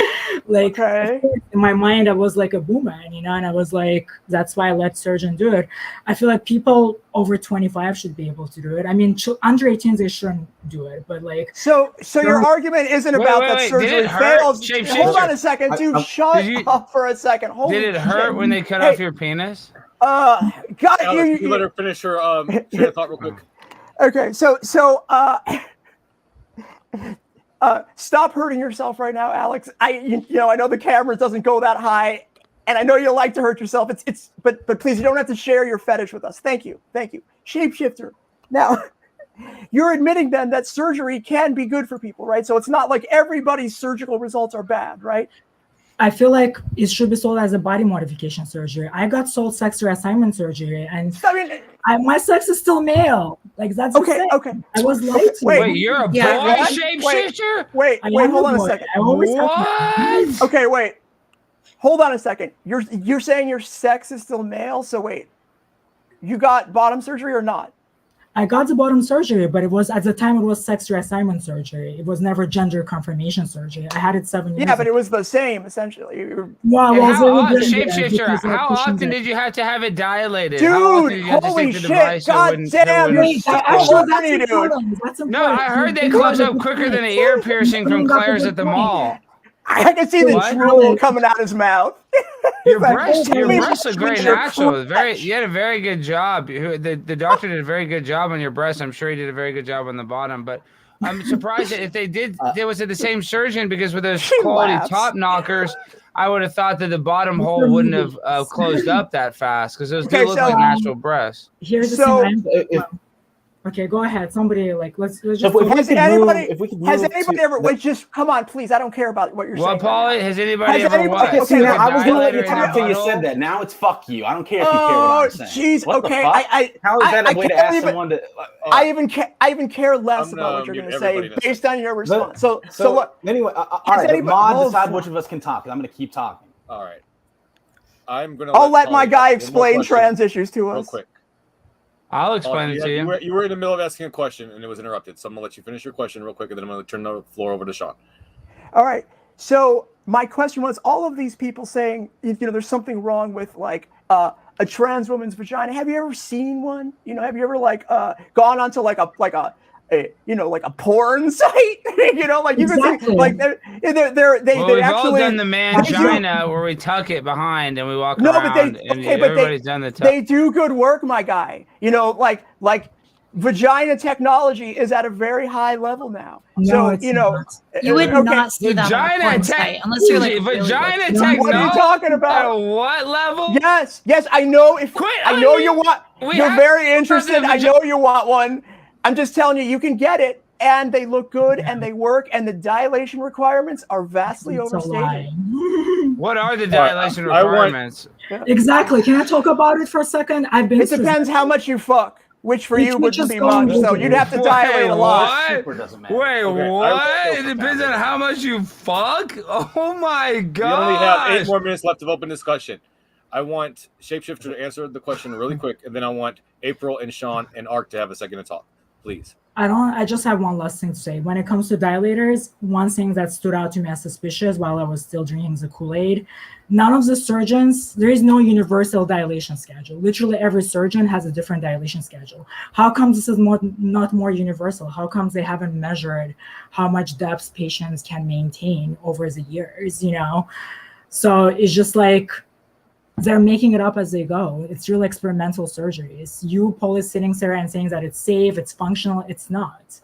Like, okay. In my mind, I was like a woman, you know, and I was like, that's why I let surgeon do it. I feel like people over 25 should be able to do it. I mean, under 18, they shouldn't do it, but like. So your argument isn't about that surgery fails. Hold on a second, dude. Shut up for a second. Did it hurt when they cut off your penis? God, Alex, you let her finish her train of thought real quick. Okay, so stop hurting yourself right now, Alex. I know the camera doesn't go that high, and I know you like to hurt yourself. But please, you don't have to share your fetish with us. Thank you. Shapeshifter. Now, you're admitting then that surgery can be good for people, right? So it's not like everybody's surgical results are bad, right? I feel like it should be sold as a body modification surgery. I got sold sex reassignment surgery, and my sex is still male. Like, that's okay. insane. Okay, I was lied to. Wait, you're a boy shapeshifter? Wait, hold on a second. What? Okay, wait. Hold on a second. You're saying your sex is still male? So wait, you got bottom surgery or not? I got the bottom surgery, but it was at the time it was sex reassignment surgery. It was never gender confirmation surgery. I had it 7 years. Yeah, but it was the same essentially. Shapeshifter, how often did you have to have it dilated? Dude, holy shit! God damn, you're so horny, dude. No, I heard they close up quicker than an ear piercing from Claire's at the mall. I can see the drool coming out his mouth. Your breasts look very natural. You had a very good job. The doctor did a very good job on your breasts. I'm sure he did a very good job on the bottom. But I'm surprised that if they did, was it the same surgeon? Because with those quality top knockers, I would have thought that the bottom hole wouldn't have closed up that fast because those do look like natural breasts. Here's the okay, go ahead. Somebody let's just. Has anybody ever? Wait, just come on, please. I don't care about what you're saying. Paulie, has anybody ever? Okay, I was gonna let you talk until you said that. Now it's fuck you. I don't care if you care what I'm saying. Jeez, okay. How is that a way to ask someone to? I even care less about what you're going to say based on your response. So look. Anyway, all right. Maud, decide which of us can talk. I'm going to keep talking. All right. I'll let my guy explain trans issues to us. Real quick. I'll explain it to you. You were in the middle of asking a question and it was interrupted. So I'm going to let you finish your question real quick and then I'm going to turn the floor over to Sean. All right. So my question was, all of these people saying, there's something wrong with like a trans woman's vagina. Have you ever seen one? Have you ever gone onto like a porn site? You can see like they we've actually all done the mangina where we tuck it behind and we walk around. Everybody's done the tuck. They do good work, my guy. Like vagina technology is at a very high level now. No, so you would not see that on a porn site unless you're like vagina technology. What are you talking about? At what level? Yes, I know. You're very interested. I know you want one. I'm just telling you, you can get it, and they look good, and they work, and the dilation requirements are vastly overstated. What are the dilation requirements? Exactly. Can I talk about it for a second? It depends how much you fuck, which for you wouldn't be much, so you'd have to dilate a lot. Wait, what? It depends on how much you fuck? Oh my god! We only have 8 more minutes left of open discussion. I want Shapeshifter to answer the question really quick, and then I want April and Sean and Ark to have a second to talk. Please. I just have one last thing to say. When it comes to dilators, one thing that stood out to me as suspicious while I was still drinking the Kool-Aid, none of the surgeons, there is no universal dilation schedule. Literally every surgeon has a different dilation schedule. How come this is not more universal? How come they haven't measured how much depth patients can maintain over the years, So it's just like, they're making it up as they go. It's real experimental surgeries. You, Paul, is sitting there and saying that it's safe, it's functional. It's not.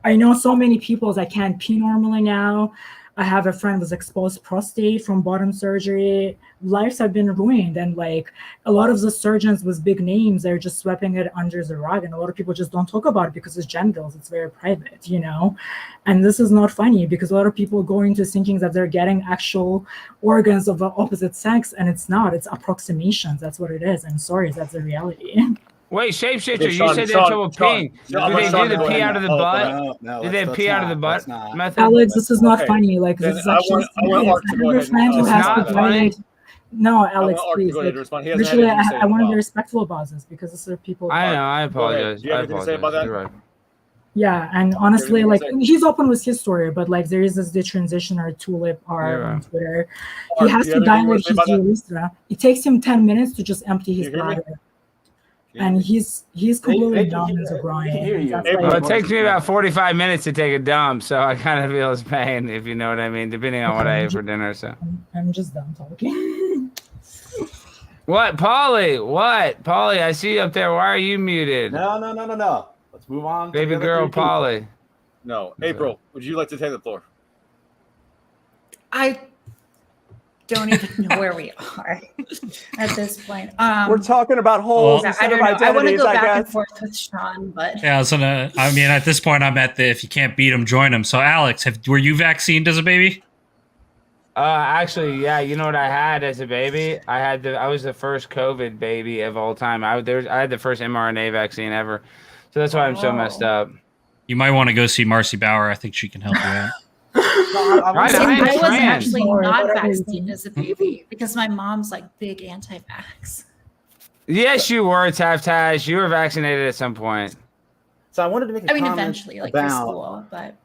I know so many people that can't pee normally now. I have a friend with exposed prostate from bottom surgery. Lives have been ruined. And like a lot of the surgeons with big names, they're just sweeping it under the rug. And a lot of people just don't talk about it because it's genitals. It's very private, you know? And this is not funny because a lot of people go into thinking that they're getting actual organs of the opposite sex. And it's not. It's approximations. That's what it is. I'm sorry. That's the reality. Wait, shapeshifter, Okay, you Sean, said they Sean, have trouble Sean, peeing. Sean, Do they Sean, do the go pee ahead. out of the Oh, butt? No, Do they pee out of the butt method? Alex, this is not Okay. funny. Like, Then this is I actually want Art to go ahead serious. I have a friend who It's has not to funny. violate. No, Alex, I want Art to please. go ahead and Like, respond. He hasn't had literally, anything to say I in a want to be while. respectful about this because this are people. I know. I Go ahead. apologize. Do you have I anything to say about apologize. that? You're right. Yeah, and honestly, anything like to say? he's open with his story, but like there is this detransitioner tulip R Yeah. on Twitter. Art, He has do to you have anything dilate to say about his that? urethra. It takes him 10 minutes to just empty his Can you hear me? bladder, and he's completely they numb can as a hear- groin. they can hear you. That's April, Well, like, it takes me about 45 minutes to take a dump, so I kind of feel his pain, if you know what I mean, depending on what I ate for dinner. So, I'm just done talking. what, Polly? What, Polly? I see you up there. Why are you muted? No. Let's move on. to Baby the other girl, three people. Polly. No. April, would you like to take the floor? I don't even know where we are at this point. We're talking about holes Well, instead I don't of know. I want to identities, go I back and guess. forth with Sean, but Yeah, I mean, at this point, I'm at the if you can't beat them, join them. So, Alex, were you vaccinated as a baby? Actually, yeah. You know what I had as a baby? I was the first COVID baby of all time. I had the first mRNA vaccine ever, so that's why I'm so messed up. You might want to go see Marcy Bauer. I think she can help you out. Right, See, I am I was trans. actually not Whatever you vaccinated as a baby because my mom's like big anti-vax. Yes, you were, Taftaj. You were vaccinated at some point. So I wanted to make a I mean, comment eventually, like for about. school, but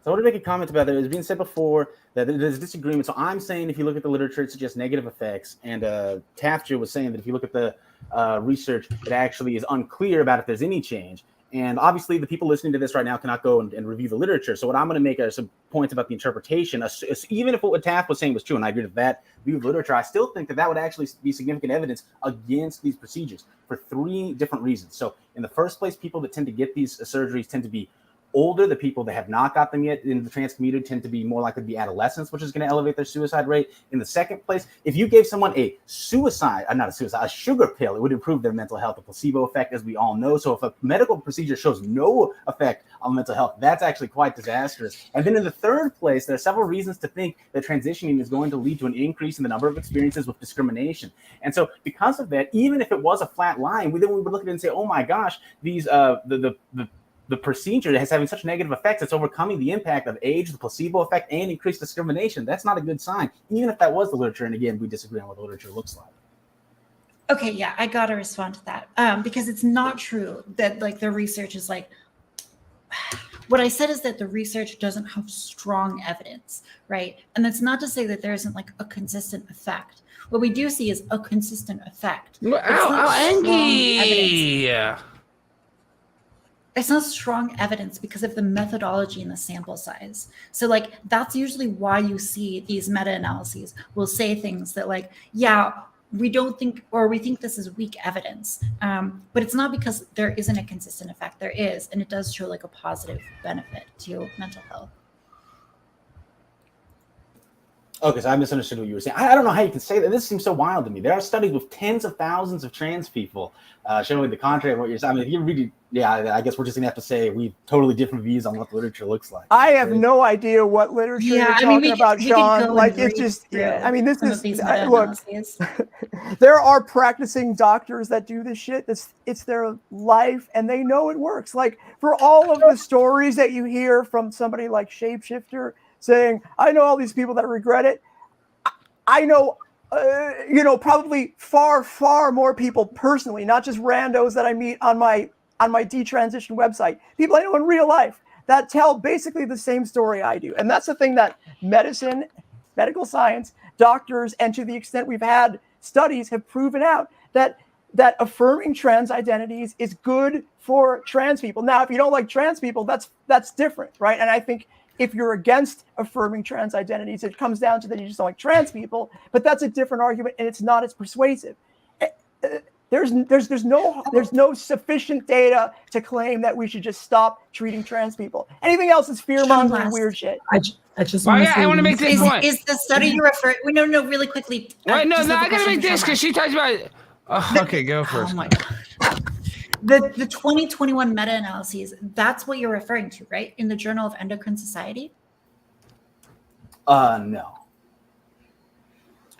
So I want to make a comment about that. It was being said before that there's disagreement. So I'm saying if you look at the literature, it suggests negative effects. And Taftaj was saying that if you look at the research, it actually is unclear about if there's any change. And obviously, the people listening to this right now cannot go and review the literature. So what I'm going to make are some points about the interpretation. Even if what Taft was saying was true, and I agree with that view of literature, I still think that would actually be significant evidence against these procedures for three different reasons. So in the first place, people that tend to get these surgeries tend to be older. The people that have not got them yet in the trans community tend to be more likely to be adolescents, which is going to elevate their suicide rate. In the second place, if you gave someone a sugar pill, it would improve their mental health. The placebo effect, as we all know. So if a medical procedure shows no effect on mental health, that's actually quite disastrous. And then in the third place, there are several reasons to think that transitioning is going to lead to an increase in the number of experiences with discrimination. And so because of that, even if it was a flat line, we would look at it and say, oh my gosh, these the procedure is having such negative effects, it's overcoming the impact of age, the placebo effect, and increased discrimination. That's not a good sign, even if that was the literature. And again, we disagree on what the literature looks like. okay, yeah, I got to respond to that because it's not true that like the research is like, what I said is that the research doesn't have strong evidence, right? And that's not to say that there isn't like a consistent effect. What we do see is a consistent effect. It's not strong evidence. It's not strong evidence because of the methodology and the sample size. So like, that's usually why you see these meta-analyses will say things that like, yeah, we don't think, or we think this is weak evidence, but it's not because there isn't a consistent effect. There is, and it does show like a positive benefit to mental health. Okay, so I misunderstood what you were saying. I don't know how you can say that. This seems so wild to me. There are studies with tens of thousands of trans people showing the contrary of what you're saying. I mean, if you read, I guess we're just gonna have to say we have totally different views on what the literature looks like. I have no idea what literature you're talking about, Sean. Like, it's just, I mean, this is, look, there are practicing doctors that do this shit. It's their life, and they know it works. Like, for all of the stories that you hear from somebody like Shapeshifter saying, I know all these people that regret it. I know, probably far, far more people personally, not just randos that I meet on my detransition website, people I know in real life that tell basically the same story I do. And that's the thing that medicine, medical science, doctors, and to the extent we've had studies have proven out that affirming trans identities is good for trans people. Now, if you don't like trans people, that's different, right? And I think if you're against affirming trans identities, it comes down to that you just don't like trans people. But that's a different argument, and it's not as persuasive. There's no sufficient data to claim that we should just stop treating trans people. Anything else is fear mongering and weird shit. I just want to say, I want to make this point. Is the study you refer? No, really quickly. Wait, no, just I have a gotta question make for this Sean. because she talks about. Oh, okay, go first. Oh my god. The 2021 meta-analyses, that's what you're referring to, right? In the Journal of Endocrine Society? No.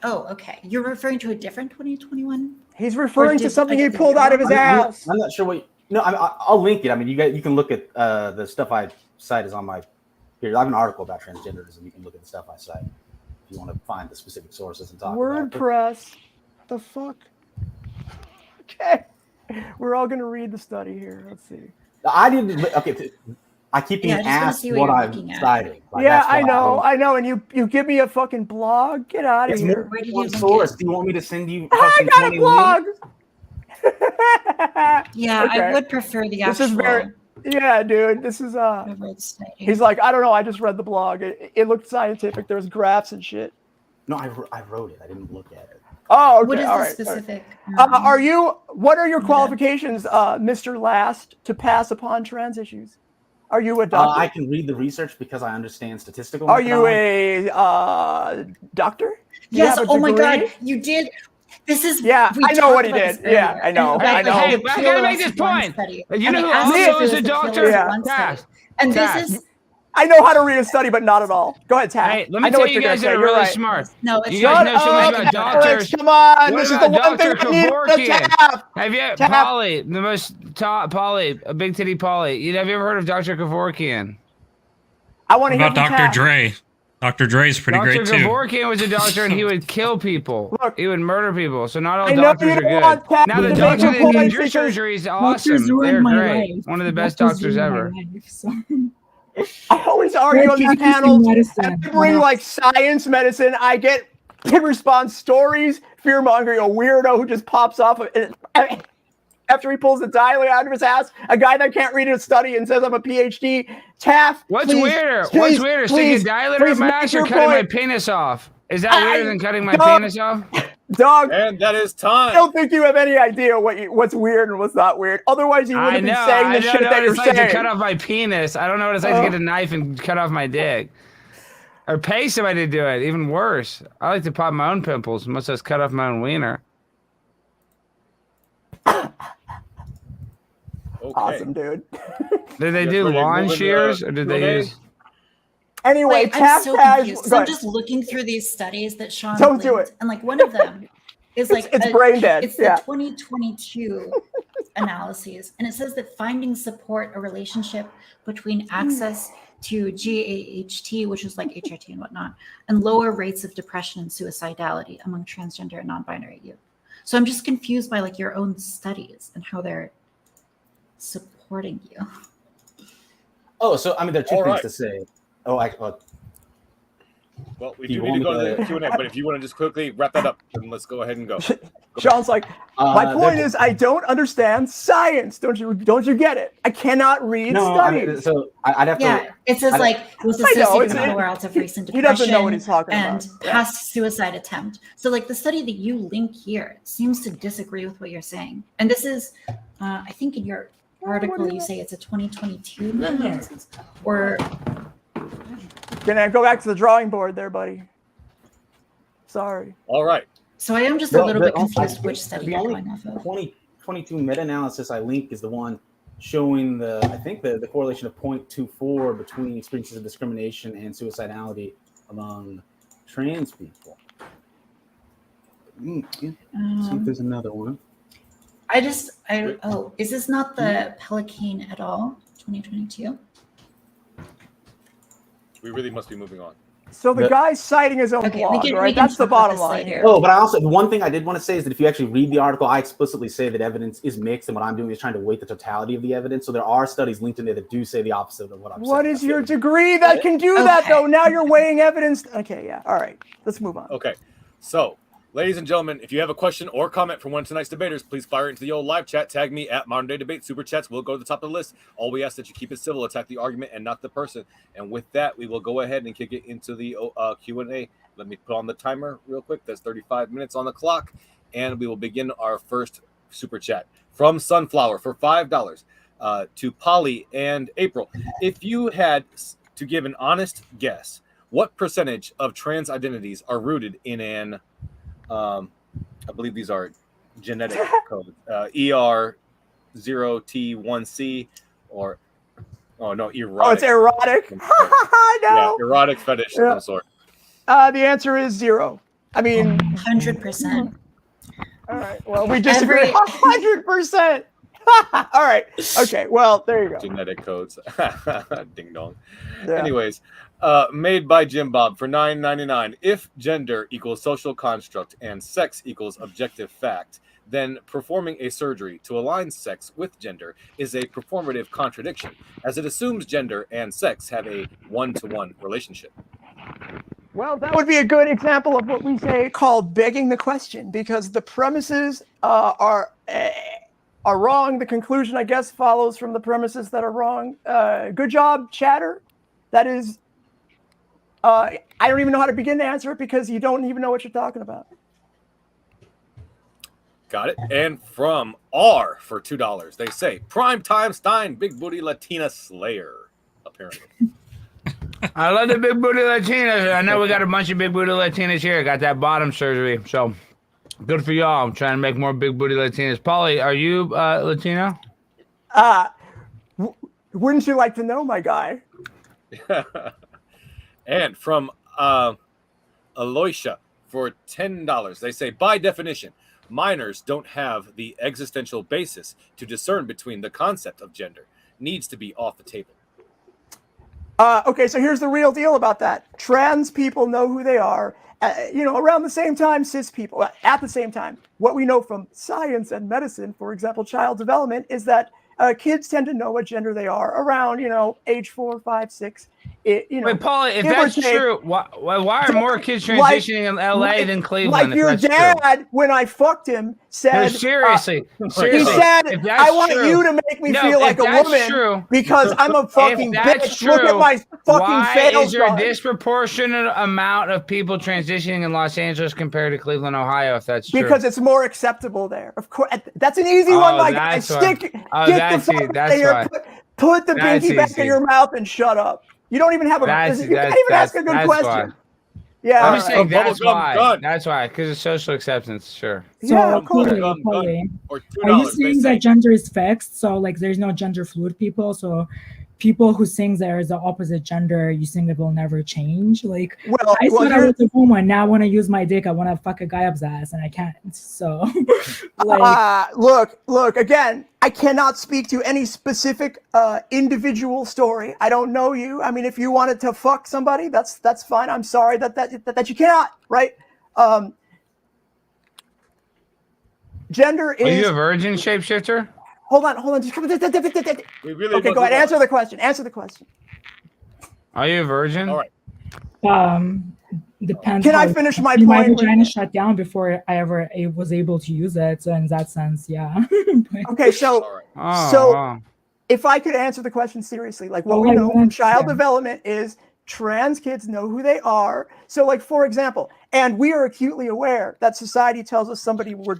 Oh, okay. You're referring to a different 2021? He's referring to something he pulled out of his ass. I'm not sure what. No, I'll link it. I mean, you can look at the stuff I cite is on my. Here, I have an article about transgenderism. You can look at the stuff I cite if you want to find the specific sources and talk about it. WordPress. The fuck? Okay. We're all going to read the study here. Let's see. I didn't. Okay. I keep being asked what I'm citing. Like, yeah, I know. And you give me a fucking blog? Get out of here. It's one source. Do you want me to send you? I got a blog. Yeah, okay. I would prefer the actual. This is very. Yeah, dude. This is He's like, I don't know. I just read the blog. It looked scientific. There's graphs and shit. No, I wrote it. I didn't look at it. Oh, okay. What is all the right, specific? What are your qualifications, Mr. Last, to pass upon trans issues? Are you a doctor? I can read the research because I understand statistical. Are you a doctor? Yes. Oh my God, you did. This is. Yeah, I know what he did. Yeah, I know. Hey, I gotta make this point. You know who also is a doctor? Yeah. And this is. I know how to read a study, but not at all. Go ahead, Tad. Hey, let me tell you guys that are really smart. No, you guys know so much about doctors. Come on, this is the one thing I need to tap. Have you, Polly, the most top, Polly, a big titty Polly? Have you ever heard of Dr. Kevorkian? I want to hear about Dr. Dre. Dr. Dre's pretty great too. Dr. Kevorkian was a doctor, and he would kill people. Look, he would murder people. So not all doctors are good. Now the doctor that did your surgery is awesome. They're great. One of the best doctors ever. I always argue on these panels. I bring like science, medicine. I get in response stories, fear mongering, a weirdo who just pops off after he pulls the dilator out of his ass. A guy that can't read a study and says I'm a PhD. Taft. What's weirder? What's weirder? Sticking a dilator in my ass or cutting my penis off? Is that weirder than cutting my penis off? Dog, and that is time. I don't think you have any idea what's weird and what's not weird. Otherwise, you wouldn't be saying the shit that you're saying. To cut off my penis. I don't know what it's like to get a knife and cut off my dick, or pay somebody to do it. Even worse, I like to pop my own pimples. Much less cut off my own wiener. Okay. Awesome, dude. Did they do lawn shears or did they use? Anyway, wait, I'm so confused. So I'm just looking through these studies that Sean don't do it. And like one of them is like it's brain dead. It's the 2022 analyses, and it says that findings support a relationship between access to GAHT, which is like HRT and whatnot, and lower rates of depression and suicidality among transgender and non-binary youth. So I'm just confused by like your own studies and how they're supporting you. Oh, so I mean, there are two things to say. Oh, well, we do need to go to the Q&A, but if you want to just quickly wrap that up, then let's go ahead and go. Sean's like, my point is, I don't understand science. Don't you get it? I cannot read studies. I mean, so I'd have to. Yeah, it says like was associated with mental of recent depression. He doesn't know what he's talking and about. past suicide attempt. So like the study that you link here seems to disagree with what you're saying. And this is, I think in your article you say it's a 2022 analysis, or. Gonna go back to the drawing board there, buddy. Sorry. All right. So I am just a little bit confused which study you're going off of. 2022 meta-analysis I link is the one showing the correlation of 0.24 between experiences of discrimination and suicidality among trans people. See if there's another one. Is this not the Pelican et al. 2022? We really must be moving on. So the guy's citing his own blog, right? That's the bottom line here. Oh, but one thing I did want to say is that if you actually read the article, I explicitly say that evidence is mixed, and what I'm doing is trying to weight the totality of the evidence. So there are studies linked in there that do say the opposite of what I'm saying. What is your degree that can do that, though? Now you're weighing evidence. Okay, yeah. All right. Let's move on. Okay. So Ladies and gentlemen, if you have a question or comment from one of tonight's debaters, please fire it into the old live chat. Tag me at Modern Day Debate. Super chats will go to the top of the list. All we ask that you keep it civil, attack the argument and not the person. And with that, we will go ahead and kick it into the Q&A. Let me put on the timer real quick. There's 35 minutes on the clock. And we will begin our first super chat from Sunflower for $5 to Polly and April. If you had to give an honest guess, what percentage of trans identities are rooted in an I believe these are genetic codes. ER0T1C or erotic. Oh, it's erotic. I know. Yeah, erotic fetish of some sort. The answer is 0. I mean, 100%. All right. Well, we disagree 100%. All right. Okay. Well, there you go. Genetic codes. Ding dong. Yeah. Anyways, made by Jim Bob for $9.99. If gender equals social construct and sex equals objective fact, then performing a surgery to align sex with gender is a performative contradiction, as it assumes gender and sex have a one-to-one relationship. Well, that would be a good example of what we say called begging the question, because the premises are wrong. The conclusion, I guess, follows from the premises that are wrong. Good job, chatter. That is, I don't even know how to begin to answer it because you don't even know what you're talking about. Got it. And from R for $2, they say, Primetime Stein, Big Booty Latina Slayer, apparently. I love the big booty Latinas. I know we got a bunch of big booty Latinas here. Got that bottom surgery. So good for y'all. I'm trying to make more big booty Latinas. Polly, are you Latino? Wouldn't you like to know, my guy? And from Aloysia for $10, they say, by definition, minors don't have the existential basis to discern between the concept of gender. Needs to be off the table. Okay, so here's the real deal about that. Trans people know who they are, around the same time cis people, at the same time. What we know from science and medicine, for example, child development, is that kids tend to know what gender they are around, age 4, 5, 6. Wait, Paula, if that's true, why are more kids transitioning in LA than Cleveland? Like your dad, when I fucked him, said, no, seriously. He said, I want you to make me feel like a woman because I'm a fucking bitch. Look at my fucking fails. Why is there a disproportionate amount of people transitioning in Los Angeles compared to Cleveland, Ohio, if that's true? Because it's more acceptable there. Of course, that's an easy one, my guy. Put the pinky back in your mouth and shut up. You don't even have a. You can't even ask a good question. Why. Yeah, I'm just saying that's why. That's why, because of social acceptance. Sure. So, yeah, of course. Polly, are you saying that gender is fixed? So, like, there's no gender fluid people. So, people who sing there is the opposite gender, you think it will never change? Like, I thought I was a woman. Now I want to use my dick. I want to fuck a guy up's ass, and I can't. So, look. Again, I cannot speak to any specific individual story. I don't know you. I mean, if you wanted to fuck somebody, that's fine. I'm sorry that you cannot. Right? Gender is. Are you a virgin shapeshifter? Hold on. Just okay, go ahead. Answer the question. Are you a virgin? All right. Depends. Can I finish my point? My vagina shut down before I ever was able to use it. So in that sense, yeah. Okay, so if I could answer the question seriously, like what we know from child development is trans kids know who they are. So, like, for example, and we are acutely aware that society tells us somebody we're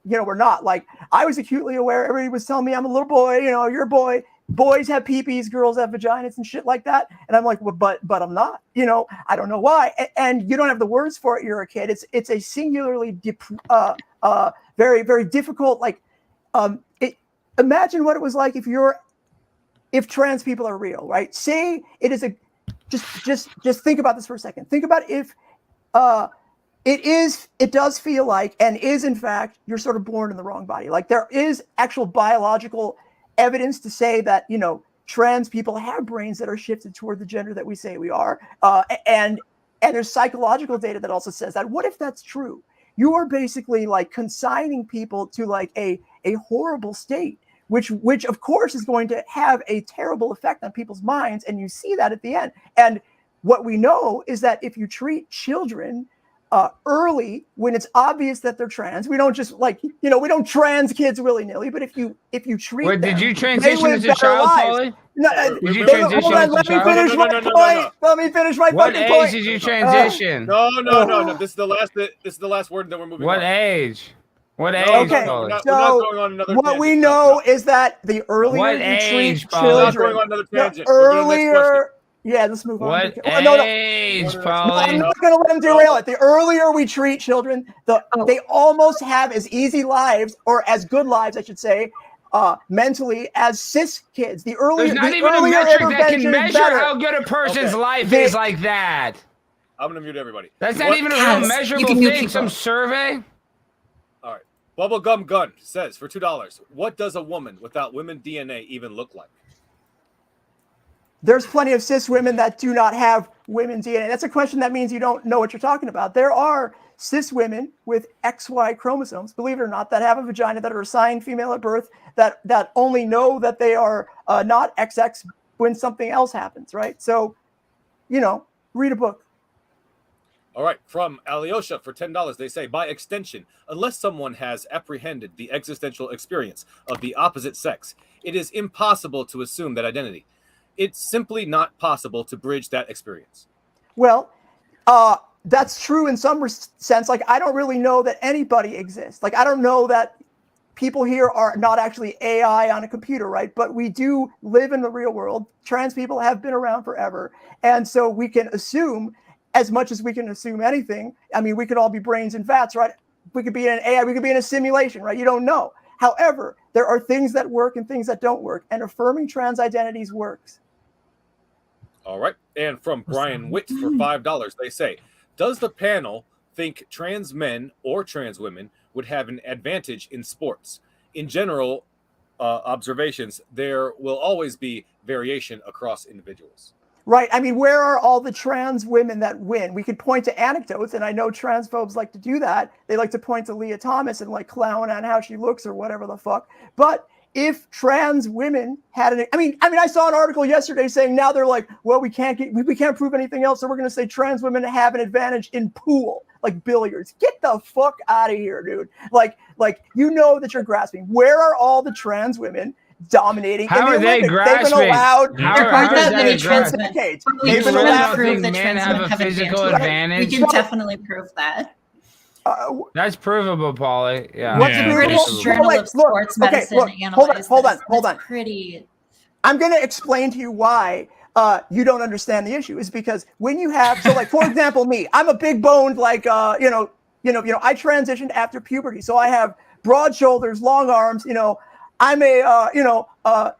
we're not. Like, I was acutely aware. Everybody was telling me I'm a little boy. You're a boy. Boys have peepees, girls have vaginas and shit like that. And I'm like, well, but I'm not. I don't know why. And you don't have the words for it. You're a kid. It's a singularly very, very difficult. Like, imagine what it was like if trans people are real, right? Say it is just think about this for a second. Think about if it does feel like and is in fact you're sort of born in the wrong body. Like, there is actual biological evidence to say that trans people have brains that are shifted toward the gender that we say we are, and there's psychological data that also says that. What if that's true? You are basically like consigning people to like a horrible state, which of course is going to have a terrible effect on people's minds, and you see that at the end. And what we know is that if you treat children early, when it's obvious that they're trans. We don't just like, we don't trans kids willy-nilly, but if you treat Wait, them, did you they transition live as a better child, lives. Paulie? No, Did you they- transition hold on, as a let me child? finish my point. Let me finish my What fucking age point. did you transition? No. This is the last word that we're moving What on. age? What No, age, Okay, Paulie? We're not so going on another what tangent. we No, know no. is that the earlier What you age, treat Paulie? We're not children, going on another the tangent. We're going to the next question. earlier. Yeah, let's move on. What Okay. No, age, I'm Paulie? not going to let them derail it. The earlier we treat children, they almost have as easy lives, or as good lives, I should say, mentally, as cis kids. The earlier, There's not the even a earlier metric that intervention can is measure better. how good a person's Okay. life is like that. I'm going to mute everybody. That's not What- even a real Kaz, you measurable can mute thing. Some people. survey. All right. Bubblegum Gun says for $2, what does a woman without women DNA even look like? There's plenty of cis women that do not have women's DNA. That's a question that means you don't know what you're talking about. There are cis women with XY chromosomes, believe it or not, that have a vagina, that are assigned female at birth, that only know that they are not XX when something else happens, right? So, read a book. All right, from Alyosha for $10, they say, by extension, unless someone has apprehended the existential experience of the opposite sex, it is impossible to assume that identity. It's simply not possible to bridge that experience. Well, that's true in some sense. Like, I don't really know that anybody exists. Like, I don't know that people here are not actually AI on a computer, right? But we do live in the real world. Trans people have been around forever. And so we can assume as much as we can assume anything. I mean, we could all be brains and fats, right? We could be in an AI, we could be in a simulation, right? You don't know. However, there are things that work and things that don't work, and affirming trans identities works. All right. And from Brian Witt for $5, they say, does the panel think trans men or trans women would have an advantage in sports? In general observations, there will always be variation across individuals. Right. I mean, where are all the trans women that win? We could point to anecdotes, and I know transphobes like to do that. They like to point to Leah Thomas and like clown on how she looks or whatever the fuck. But if trans women had I saw an article yesterday saying now they're like, well, we can't prove anything else, so we're going to say trans women have an advantage in pool, like billiards. Get the fuck out of here, dude. Like that you're grasping. Where are all the trans women dominating? How are they grasping? They've been allowed. How are many they trans grasping? men? Decades. We They've can been allowed. prove that men trans have women a have physical advantage. We advantage. can definitely prove that. That's provable, Paulie. Yeah. What's Yeah. the British Look, Journal of Sports Medicine analyzed hold on. It's pretty. I'm going to explain to you why you don't understand the issue. Is because when you have, so like, for example, me, I'm a big boned, like, I transitioned after puberty. So I have broad shoulders, long arms, I'm I've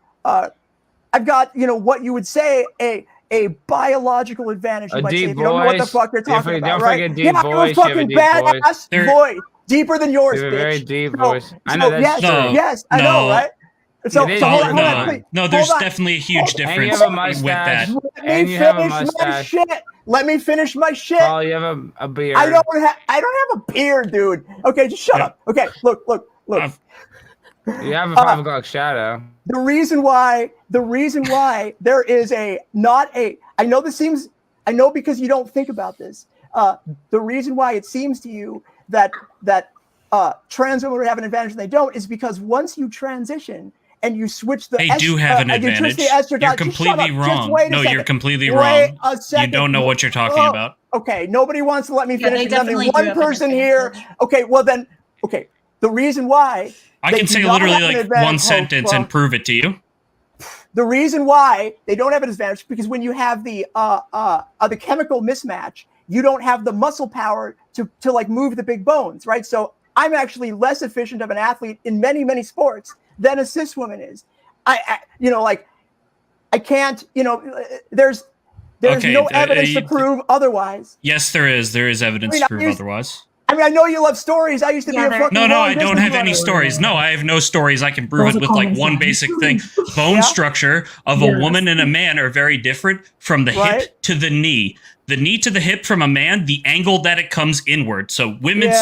got, what you would say a biological advantage. You A might say, deep if you don't know what the voice. fuck they're talking about, Don't right? forget deep Yeah, I have a voice. You have a fucking deep voice. badass voice, deeper than yours, You have a very bitch. deep So- voice. I know so that's yes, true. yes, I know, right? So, It is so hold true. on, hold on, please. No, there's Hold on. definitely a huge Hold on. And you difference have a with mustache. that. Let me And you have a finish my mustache. shit. Let me finish my shit. Paul, you have a beard. I don't have a beard, dude. Okay, just shut up. Okay, look. You have a 5 o'clock shadow. The reason why there is I know because you don't think about this. The reason why it seems to you that trans women would have an advantage and they don't is because once you transition and you switch the They do have an advantage. You're completely wrong. No, you're completely wrong. You don't know what you're talking about. Okay, nobody wants to let me finish. they definitely do one have an person here. advantage. Okay, well then, okay. The reason why I they can do say not literally have an like advantage- one sentence and prove it to you. The reason why they don't have an advantage because when you have the chemical mismatch, you don't have the muscle power to like move the big bones, right? So I'm actually less efficient of an athlete in many sports than a cis woman is. I can't, there's Okay, no evidence to prove otherwise. Yes, there is. There is evidence to prove otherwise. I mean, I know you love stories. I used to be a fucking No, I don't long-distance have any runner. stories. No, I have no stories. I can prove Those it are with like common one sense. basic thing. Bone structure of a woman and a man are very different from the Right. hip to the knee. The knee to the hip from a man, the angle that it comes inward. So women's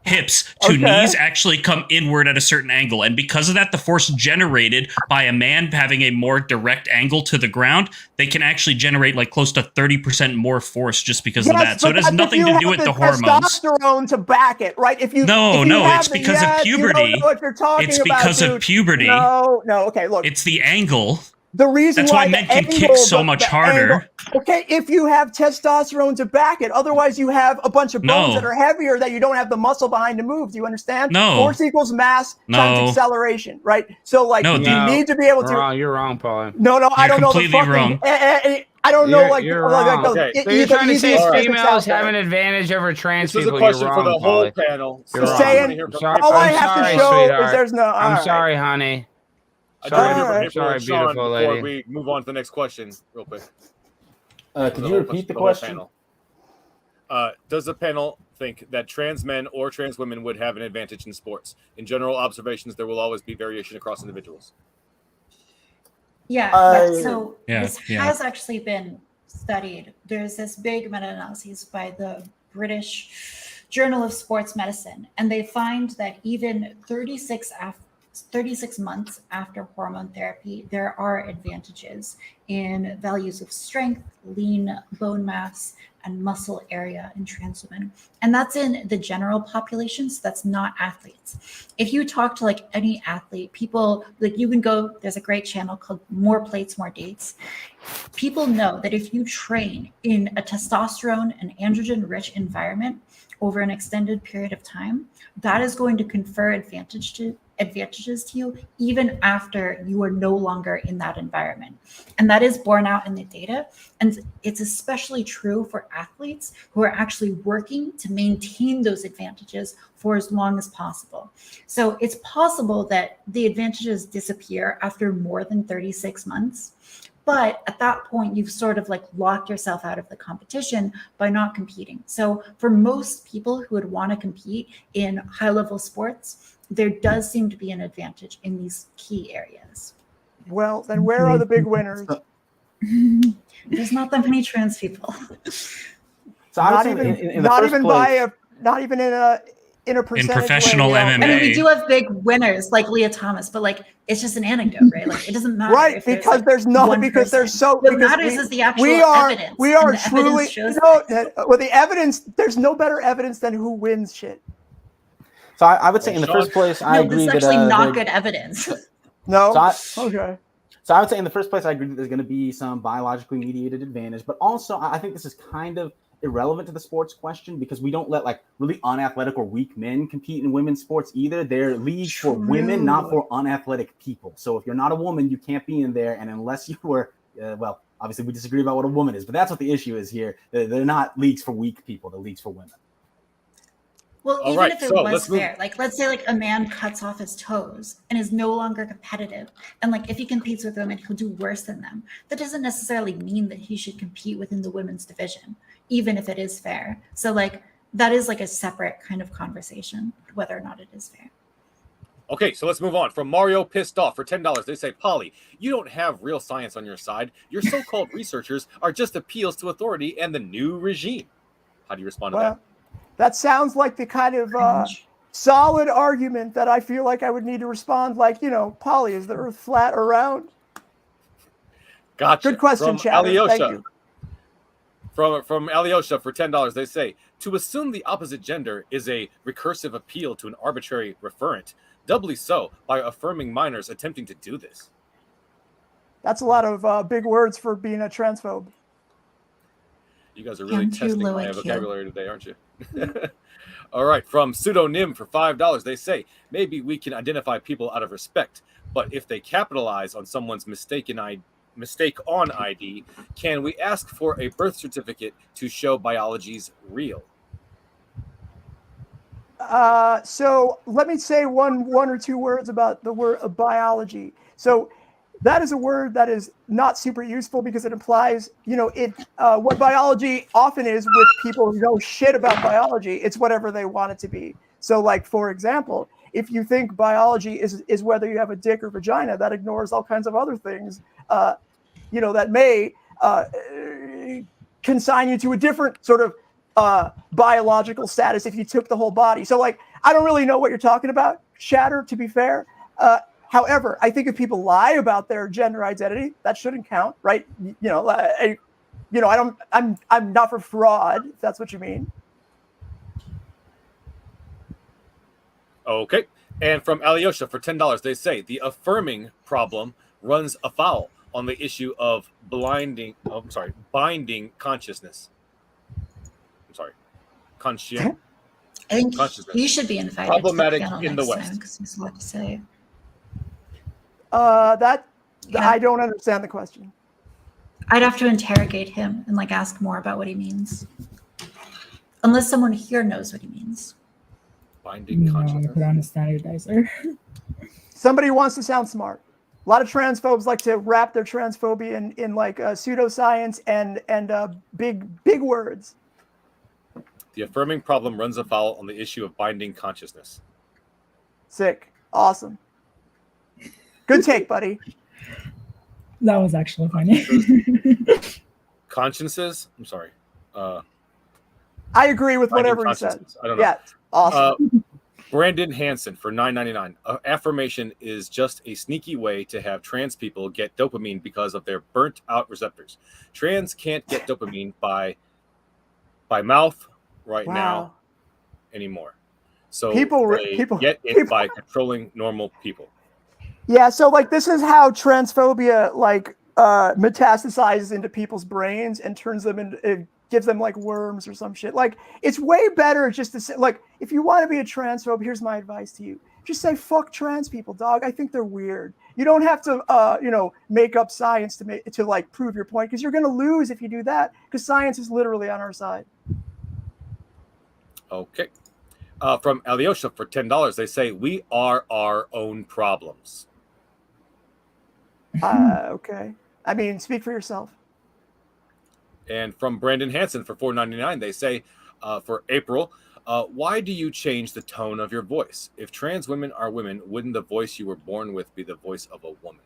hips to knees actually come inward at a certain angle. And because of that, the force generated by a man having a more direct angle to the ground, they can actually generate like close to 30% more force just because of that. So it has nothing to do with the hormones. Testosterone to back it, right? If you it's because of puberty. You don't know what you're talking it's because about, of puberty. No, okay, look. It's the angle. The reason that's why men can kick so much harder. Okay, if you have testosterone to back it, otherwise you have a bunch of bones that are heavier that you don't have the muscle behind to move. Do you understand? No. Force equals mass times acceleration, right? So like you need to be able to. You're wrong, Paul. No, I don't know the fucking. Wrong. I don't know, you're wrong. Okay. So you're trying to say females have an advantage over trans people. This is a question for the whole panel. All I have to show is there's no. I'm sorry, honey. Sorry, beautiful lady. Before we move on to the next question, real quick. Could you repeat the question? Does the panel think that trans men or trans women would have an advantage in sports? In general observations, there will always be variation across individuals. This has actually been studied. There's this big meta-analysis by the British Journal of Sports Medicine, and they find that even 36 months after hormone therapy, there are advantages in values of strength, lean bone mass, and muscle area in trans women. And that's in the general population, so that's not athletes. If you talk to like any athlete, people, like you can go, there's a great channel called More Plates, More Dates. People know that if you train in a testosterone and androgen-rich environment over an extended period of time, that is going to confer advantages to you even after you are no longer in that environment. And that is borne out in the data. And it's especially true for athletes who are actually working to maintain those advantages for as long as possible. So it's possible that the advantages disappear after more than 36 months. But at that point, you've sort of like locked yourself out of the competition by not competing. So for most people who would want to compete in high-level sports, there does seem to be an advantage in these key areas. Well, then where are the big winners? There's not that many trans people. So not even in a percentage in professional way, MMA. I mean, we do have big winners like Leah Thomas, but like it's just an anecdote, right? Like it doesn't matter. Right, because there's not because there's so what matters is the actual evidence. We are truly the evidence. There's no better evidence than who wins shit. So I would say in the first place, I agree that it's actually not good evidence. No. Okay. So I would say in the first place, I agree that there's going to be some biologically mediated advantage, but also I think this is kind of irrelevant to the sports question because we don't let like really unathletic or weak men compete in women's sports either. They're leagues for women, not for unathletic people. So if you're not a woman, you can't be in there. And unless you were, well, obviously we disagree about what a woman is, but that's what the issue is here. They're not leagues for weak people. They're leagues for women. Well, even if it was fair, like let's say like a man cuts off his toes and is no longer competitive, and like if he competes with women, he'll do worse than them. That doesn't necessarily mean that he should compete within the women's division, even if it is fair. So like that is like a separate kind of conversation, whether or not it is fair. Okay, so let's move on. From Mario Pissed Off for $10, they say, Polly, you don't have real science on your side. Your so-called researchers are just appeals to authority and the new regime. How do you respond to that? That sounds like the kind of solid argument that I feel like I would need to respond like, Polly, is the earth flat or round? Gotcha. Good question, Chad. Thank you. From Alyosha for $10, they say, to assume the opposite gender is a recursive appeal to an arbitrary referent, doubly so by affirming minors attempting to do this. That's a lot of big words for being a transphobe. You guys are really testing my vocabulary today, aren't you? All right. From Pseudonym for $5, they say, maybe we can identify people out of respect, but if they capitalize on someone's mistake on ID, can we ask for a birth certificate to show biology's real? So let me say one or two words about the word of biology. So that is a word that is not super useful because it implies, what biology often is with people who know shit about biology, it's whatever they want it to be. So like, for example, if you think biology is whether you have a dick or vagina, that ignores all kinds of other things, that may consign you to a different sort of biological status if you took the whole body. So like, I don't really know what you're talking about, Shatter, to be fair. However, I think if people lie about their gender identity, that shouldn't count, right? I'm not for fraud, if that's what you mean. Okay. And from Alyosha for $10, they say the affirming problem runs afoul on the issue of binding consciousness. I'm sorry. Conscience. I think he should be invited. Problematic to the in the next West. time, 'cause he's a lot to say. I don't understand the question. I'd have to interrogate him and like ask more about what he means. Unless someone here knows what he means. Binding No, I consciousness. could understand you guys there. Somebody wants to sound smart. A lot of transphobes like to wrap their transphobia in like pseudoscience and big words. The affirming problem runs afoul on the issue of binding consciousness. Sick. Awesome. Good take, buddy. That was actually funny. Consciences? I'm sorry. I agree with whatever you said. I don't know. Yeah, awesome. Brandon Hansen for $9.99. Affirmation is just a sneaky way to have trans people get dopamine because of their burnt out receptors. Trans can't get dopamine by mouth now anymore. So people get it by controlling normal people. Yeah, so like this is how transphobia like metastasizes into people's brains and turns them into, it gives them like worms or some shit. Like it's way better just to say, like, if you want to be a transphobe, here's my advice to you: just say fuck trans people, dog. I think they're weird. You don't have to make up science to like prove your point, because you're gonna lose if you do that, because science is literally on our side. Okay. From Alyosha for $10, they say we are our own problems. Okay. I mean, speak for yourself. And from Brandon Hansen for $4.99, they say, for April, why do you change the tone of your voice? If trans women are women, wouldn't the voice you were born with be the voice of a woman?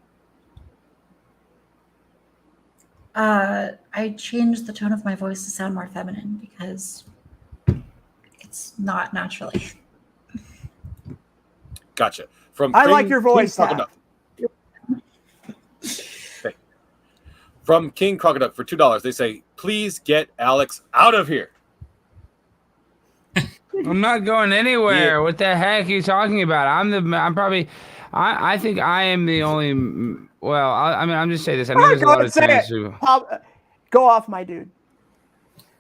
I changed the tone of my voice to sound more feminine because it's not naturally. Gotcha. From I like your voice. From King Crocodile for $2, they say, please get Alex out of here. I'm not going anywhere. What the heck are you talking about? I think I am the only. Well, I'm just saying this. I know there's a lot of trans people. Go off, my dude.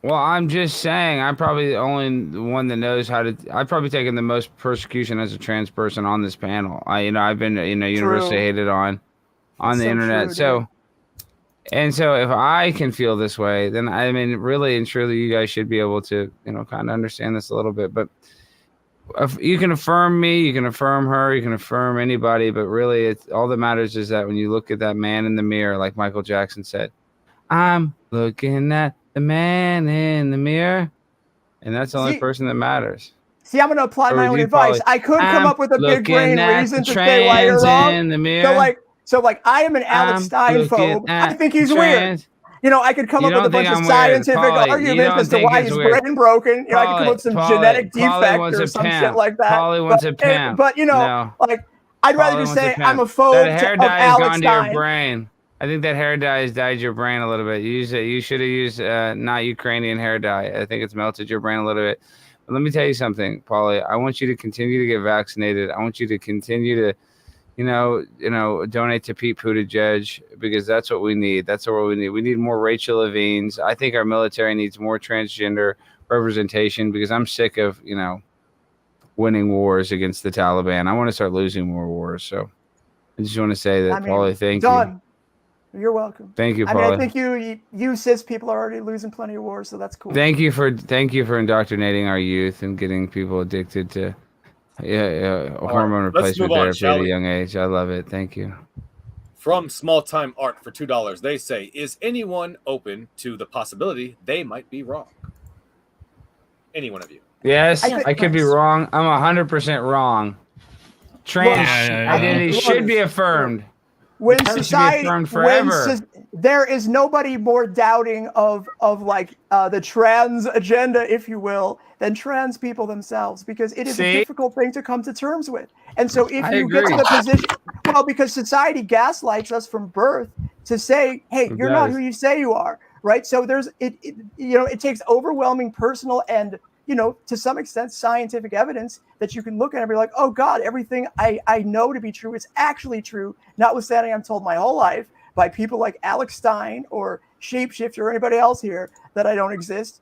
Well, I'm just saying I'm probably the only one that knows how to. I've probably taken the most persecution as a trans person on this panel. I've been universally hated on the internet. True, so if I can feel this way, then I mean, really and truly, you guys should be able to kind of understand this a little bit. But if you can affirm me, you can affirm her, you can affirm anybody. But really, it's all that matters is that when you look at that man in the mirror, like Michael Jackson said, I'm looking at the man in the mirror, and that's the only person that matters. See, I'm going to apply my own advice. I could come up with a big brain reason to say why you're wrong. In the mirror. So I am an Alex Stein phobe. I think he's weird. I could come up with a bunch of scientific arguments as to why he's brain broken. I could come up with some genetic defect or some shit like that. Polly wants a pimp. But I'd rather just say I'm a phobe of Alex Stein. Your brain. I think that hair dye has dyed your brain a little bit. You should have used not Ukrainian hair dye. I think it's melted your brain a little bit. But let me tell you something, Polly. I want you to continue to get vaccinated. I want you to continue to, donate to Pete Buttigieg, because that's what we need. That's what we need. We need more Rachel Levines. I think our military needs more transgender representation, because I'm sick of, winning wars against the Taliban. I want to start losing more wars. So I just want to say that, Polly, thank you. You're welcome. Thank you, Paula. I think you cis people are already losing plenty of wars, so that's cool. Thank you for indoctrinating our youth and getting people addicted to hormone replacement therapy at a young age. I love it. Thank you. From Small Time Art for $2, they say, is anyone open to the possibility they might be wrong? Any one of you? Yes, I could be wrong. I'm 100% wrong. Trans identity should be affirmed. when It should be society, affirmed forever. there is nobody more doubting of like the trans agenda, if you will, than trans people themselves, because it is a difficult thing to come to terms with. And so if you get to the position, well, because society gaslights us from birth to say, hey, you're not who you say you are, right? So there's it takes overwhelming personal and, to some extent, scientific evidence that you can look at and be like, oh God, everything I know to be true is actually true, notwithstanding I'm told my whole life by people like Alex Stein or Shapeshifter or anybody else here that I don't exist,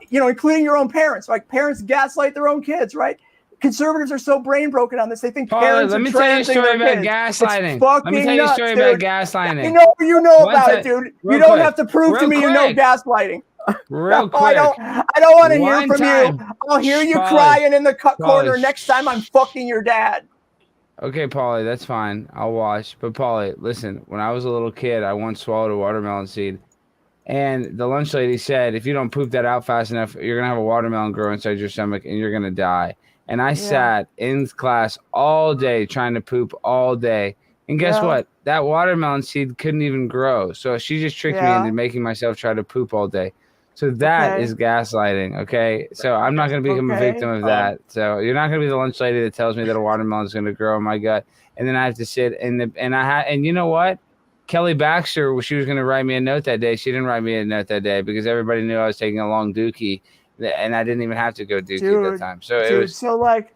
including your own parents. Like, parents gaslight their own kids, right? Conservatives are so brain broken on this. They think parents let are me tell you a transing story their about kids. gaslighting. Let me tell you a story about gaslighting. You know about it, dude. You don't have to prove to me you know gaslighting. Real quick. I don't want to hear from you. I'll hear you crying in the corner next time I'm fucking your dad. Okay, Paulie, that's fine. I'll watch. But Paulie, listen, when I was a little kid, I once swallowed a watermelon seed. And the lunch lady said, if you don't poop that out fast enough, you're going to have a watermelon grow inside your stomach and you're going to die. And I sat in class all day trying to poop all day. And guess what? That watermelon seed couldn't even grow. So she just tricked me into making myself try to poop all day. So that is gaslighting, okay? So I'm not going to become a victim of that. So you're not going to be the lunch lady that tells me that a watermelon is going to grow in my gut. And then I have to sit and you know what? Kelly Baxter, she was going to write me a note that day. She didn't write me a note that day because everybody knew I was taking a long dookie. And I didn't even have to go dookie at that time. So it was so like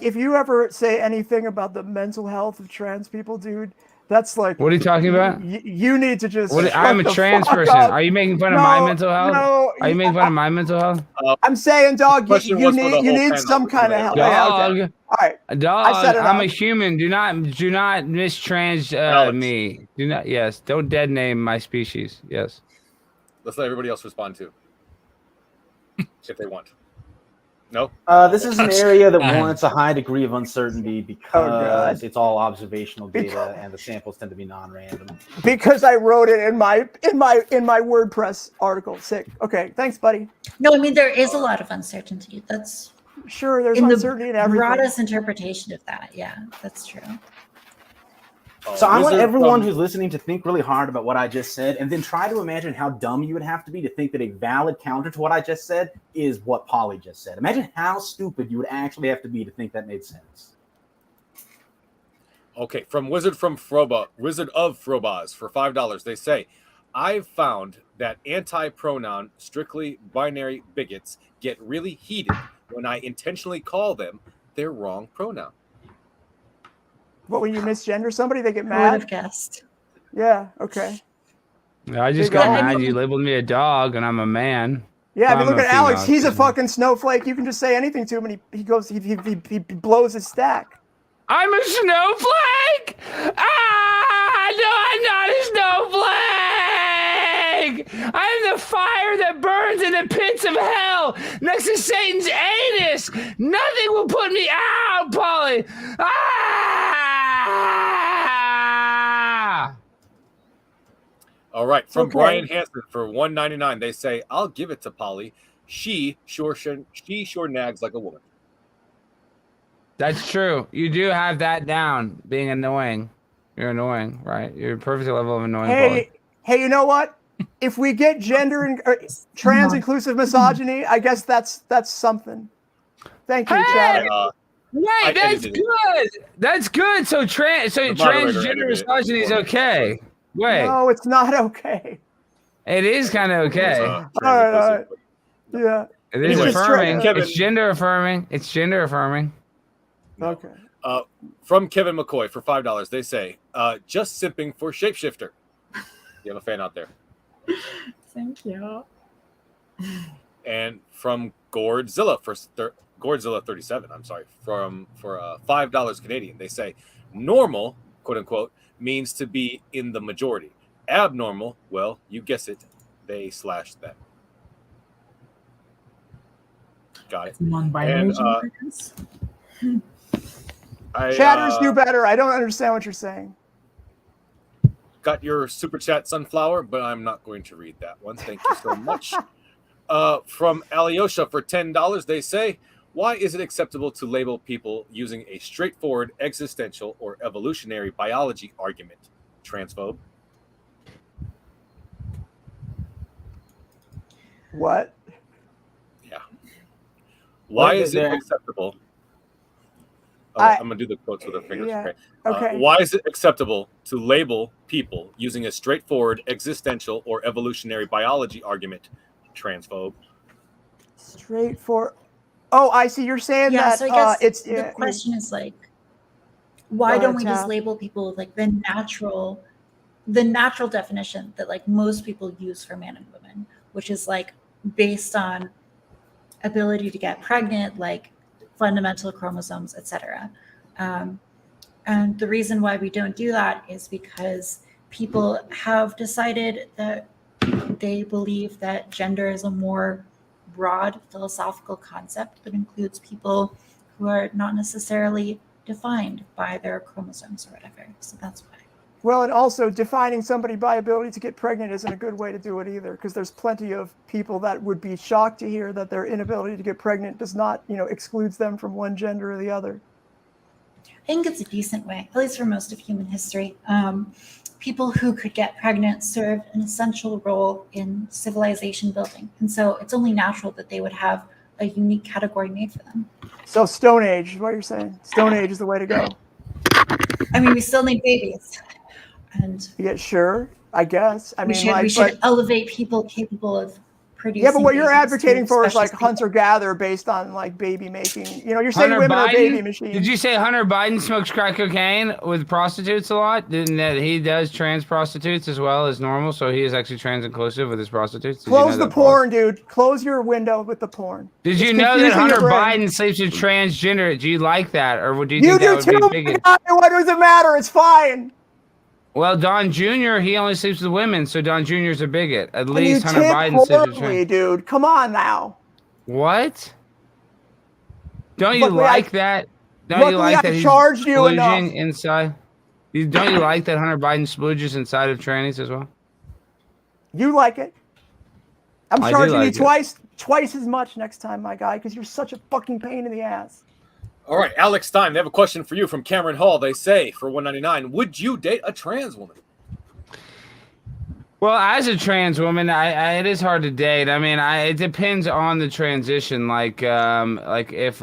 if you ever say anything about the mental health of trans people, dude, that's like, what are you talking about? You need to just. I'm a trans person. Are you making fun of my mental health? No. Are you making fun of my mental health? I'm saying, dog, you need some kind of help. Dog. Okay. All right. Dog. I'm a human. Do not mistrans me. Do not. Yes. Don't dead name my species. Yes. Let's let everybody else respond too, if they want. No. This is an area that warrants a high degree of uncertainty because it's all observational data and the samples tend to be non-random. Because I wrote it in my WordPress article. Sick. Okay, thanks, buddy. No, I mean there is a lot of uncertainty. That's sure. There's uncertainty in everything. Broadest interpretation of that. Yeah, that's true. So I want everyone who's listening to think really hard about what I just said and then try to imagine how dumb you would have to be to think that a valid counter to what I just said is what Polly just said. Imagine how stupid you would actually have to be to think that made sense. Okay, from Wizard of Frobaz for $5, they say, I've found that anti-pronoun, strictly binary bigots get really heated when I intentionally call them their wrong pronoun. What, when you misgender somebody, they get mad? I would have guessed. Yeah, okay. I just got mad. You labeled me a dog and I'm a man. Yeah, I mean, look at Alex. He's a fucking snowflake. You can just say anything to him and he blows his stack. I'm a snowflake? No, I'm not a snowflake! I'm the fire that burns in the pits of hell next to Satan's anus! Nothing will put me out, Polly! All right, from Brian Hansen for $1.99, they say, I'll give it to Polly. She sure nags like a woman. That's true. You do have that down, being annoying. You're annoying, right? You're a perfect level of annoying. Hey, you know what? If we get gender and trans inclusive misogyny, I guess that's something. Thank you, Chad. Right, that's good. That's good. So transgender misogyny is okay. Wait. No, it's not okay. It is kind of okay. All right. Yeah. It is affirming. It's gender affirming. It's gender affirming. Okay. From Kevin McCoy for $5, they say, just simping for Shapeshifter. You have a fan out there. Thank you. And from Gourdzilla Gourdzilla 37, I'm sorry, for $5 Canadian, they say, normal, quote unquote, means to be in the majority. Abnormal, well, you guess it, they/them. Got it. Non-binary. Chatters do better. I don't understand what you're saying. Got your super chat, Sunflower, but I'm not going to read that one. Thank you so much. From Alyosha for $10, they say, why is it acceptable to label people using a straightforward existential or evolutionary biology argument? transphobe. What? Yeah. Why Well, is it there- acceptable? Oh, I- I'm gonna do the quotes with the fingers. yeah, Okay. okay. Why is it acceptable to label people using a straightforward existential or evolutionary biology argument transphobe? Straightforward. Oh, I see. You're saying Yeah, that so I guess it's the question is like, why ahead, don't we just Taff. label people with like the natural definition that like most people use for man and woman, which is like based on ability to get pregnant, like fundamental chromosomes, etc. And the reason why we don't do that is because people have decided that they believe that gender is a more broad philosophical concept that includes people who are not necessarily defined by their chromosomes or whatever. So that's why. Well, and also defining somebody by ability to get pregnant isn't a good way to do it either, because there's plenty of people that would be shocked to hear that their inability to get pregnant does not, excludes them from one gender or the other. I think it's a decent way, at least for most of human history. People who could get pregnant served an essential role in civilization building. And so it's only natural that they would have a unique category made for them. So Stone Age is what you're saying. Stone Age is the way to go. I mean, we still need babies. And Yeah, sure, I guess. I we mean, should elevate people capable of producing. Yeah, but what you're babies advocating to for is special like species. hunter-gatherer based on like baby making. You're saying Hunter women are baby Biden? machines. Did you say Hunter Biden smokes crack cocaine with prostitutes a lot? Didn't that he does trans prostitutes as well as normal? So he is actually trans inclusive with his prostitutes. Did you Close know the that, Paul? porn, dude. Close your window with the porn. Did It's you know that confusing your Hunter brain. Biden sleeps with transgender? Do you like that, or do you You think that do would too. be bigot? God, what does it matter? It's fine. Well, Don Jr. he only sleeps with women, so Don Jr. is a bigot. At And least you Hunter tip Biden sleeps with horribly, trans. dude. Come on now. What? Don't you Luckily, like that? Don't you luckily like I that he's charged you enough. splooging inside? Don't you like that Hunter Biden splooges inside of trannies as well? You like it. I'm I do charging like you it. twice as much next time, my guy, because you're such a fucking pain in the ass. All right, Alex Stein, they have a question for you from Cameron Hall. They say for $1.99, would you date a trans woman? Well, as a trans woman, it is hard to date. I mean, it depends on the transition. Like if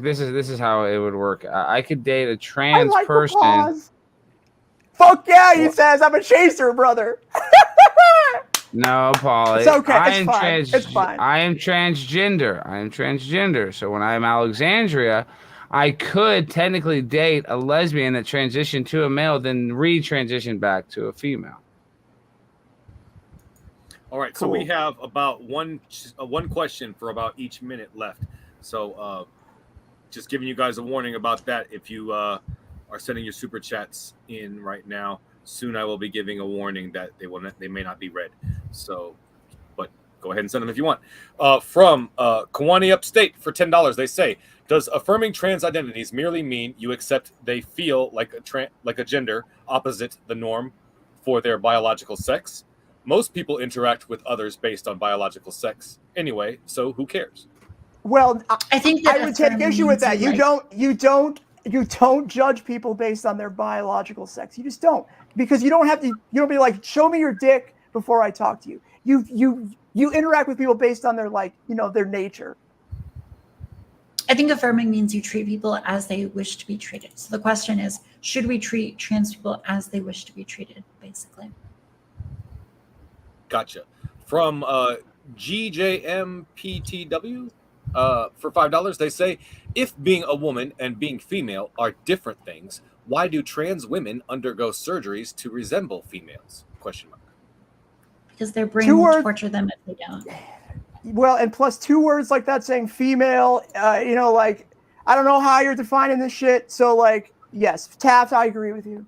this is how it would work. I could date a I trans like person. the pause. Fuck yeah, he says. I'm a chaser, brother. No, Paulie. It's okay. I It's am fine. It's fine. I am transgender. I am transgender. So when I am Alexandria, I could technically date a lesbian that transitioned to a male, then re-transition back to a female. All right, so we have about one question for about each minute left. So just giving you guys a warning about that. If you are sending your super chats in right now, soon I will be giving a warning that they may not be read. So, but go ahead and send them if you want. From Kawani Upstate for $10, they say, does affirming trans identities merely mean you accept they feel like a gender opposite the norm for their biological sex? Most people interact with others based on biological sex anyway, so who cares? Well, I think that I would take issue with that. affirming You don't judge people based on their biological sex. You just don't, because you don't be like, show me your dick before I talk to you. You interact with people based on their their nature. I think affirming means you treat people as they wish to be treated. So the question is, should we treat trans people as they wish to be treated, basically? Gotcha. From GJMPTW for $5, they say, if being a woman and being female are different things, why do trans women undergo surgeries to resemble females? Question mark. Because their brain will torture them if they don't. Well, and plus 2 words like that saying female, I don't know how you're defining this shit. So yes, Taft, I agree with you.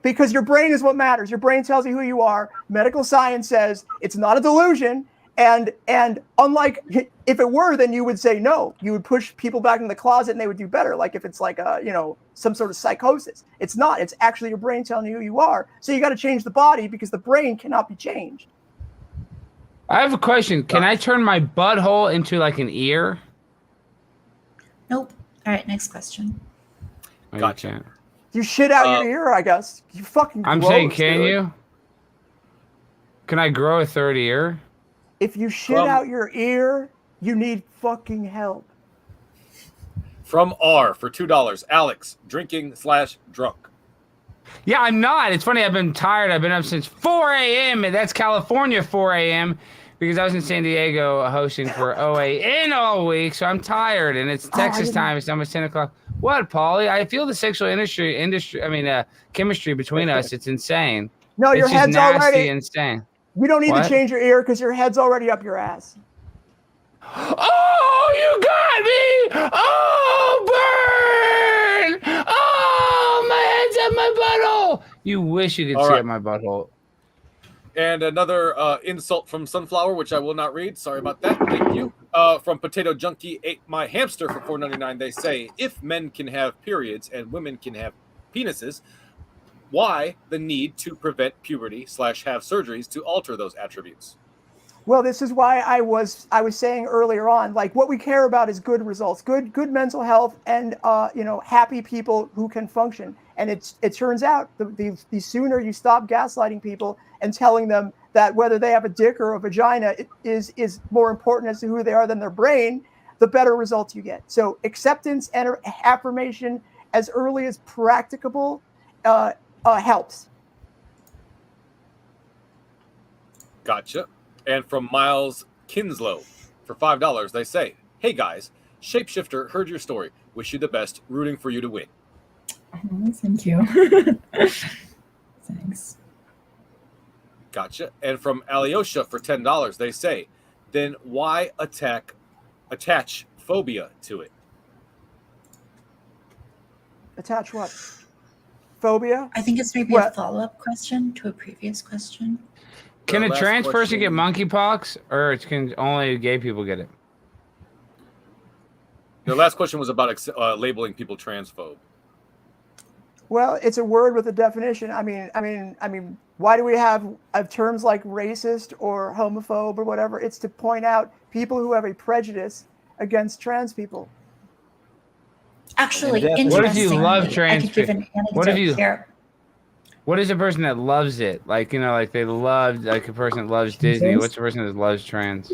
Because your brain is what matters. Your brain tells you who you are. Medical science says it's not a delusion. And unlike if it were, then you would say no. You would push people back in the closet and they would do better. Like if it's like some sort of psychosis. It's not. It's actually your brain telling you who you are. So you got to change the body because the brain cannot be changed. I have a question. Can I turn my butthole into like an ear? Nope. All right, next question. Gotcha. You shit out your ear, I guess. You fucking. I'm gross, saying, can dude. you? Can I grow a third ear? If you shit out your ear, you need fucking help. From R for $2. Alex, drinking/drunk. Yeah, I'm not. It's funny. I've been tired. I've been up since 4 a.m. That's California 4 a.m. because I was in San Diego hosting for OAN all week. So I'm tired, and it's Texas time. It's almost 10 o'clock. What, Paulie? I feel the sexual chemistry between us. It's insane. No, your it's just head's nasty, already insane. You don't need What? to change your ear because your head's already up your ass. Oh, you got me! Oh, burn! Oh, my head's up my butthole! You wish you could see up my butthole. And another insult from Sunflower, which I will not read. Sorry about that. Thank you. From Potato Junkie ate my hamster for $4.99. They say, if men can have periods and women can have penises, why the need to prevent puberty / have surgeries to alter those attributes? Well, this is why I was saying earlier on, like what we care about is good results, good mental health, and happy people who can function. And it turns out the sooner you stop gaslighting people and telling them that whether they have a dick or a vagina is more important as to who they are than their brain, the better results you get. So acceptance and affirmation as early as practicable helps. Gotcha. And from Miles Kinslow for $5, they say, hey guys, Shapeshifter heard your story. Wish you the best. Rooting for you to win. Oh, thank you. Thanks. Gotcha. And from Alyosha for $10, they say, then why attach phobia to it? Attach what? Phobia? I think it's maybe a follow-up question to a previous question. Can a trans person get monkeypox, or can only gay people get it? The last question was about labeling people transphobe. Well, it's a word with a definition. I mean, why do we have terms like racist or homophobe or whatever? It's to point out people who have a prejudice against trans people. Actually, what if you love trans I could give an anecdote here. What is a person that loves it? Like, like they love, like a person that loves Disney. What's a person that loves trans?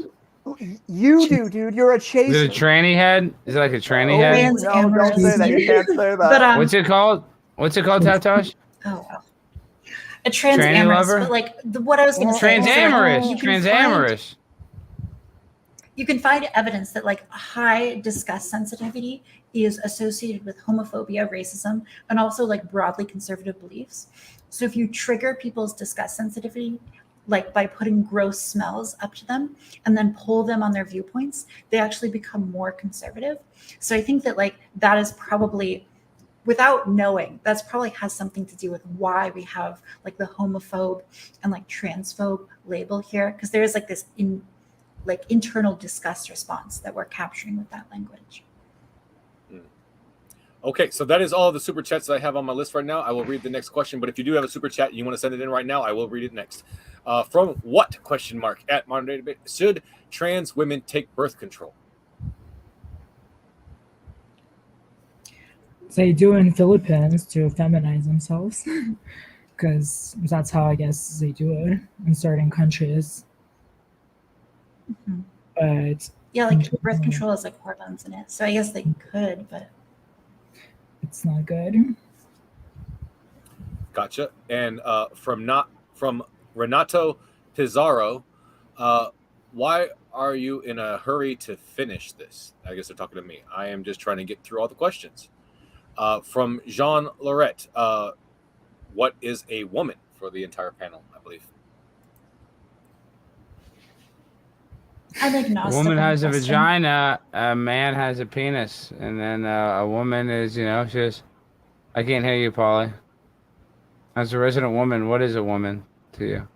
You do, dude. You're a chaser. Is it a tranny head? Is it like a tranny head? No, don't say that. You can't say that. But, what's it called? What's it called, Taftaj? Oh, well. A trans-amorous. But like what I was going to say. Trans-amorous. You can find evidence that like high disgust sensitivity is associated with homophobia, racism, and also like broadly conservative beliefs. So if you trigger people's disgust sensitivity, like by putting gross smells up to them and then pull them on their viewpoints, they actually become more conservative. So I think that like that is probably, without knowing, that's probably has something to do with why we have like the homophobe and like transphobe label here, because there is like this internal disgust response that we're capturing with that language. Okay, so that is all the super chats that I have on my list right now. I will read the next question, but if you do have a super chat and you want to send it in right now, I will read it next. From what ? At Modern Day Debate. Should trans women take birth control? They do in Philippines to feminize themselves, because that's how I guess they do it in certain countries. Mm-hmm. But yeah, like birth control has like hormones in it, so I guess they could, but it's not good. Gotcha. And from Renato Pizarro, why are you in a hurry to finish this? I guess they're talking to me. I am just trying to get through all the questions. From Jean Lorette, what is a woman, for the entire panel, I believe? I'm agnostic. A woman has a vagina, a man has a penis, and then a woman is, just. I can't hear you, Paulie. As a resident woman, what is a woman to you?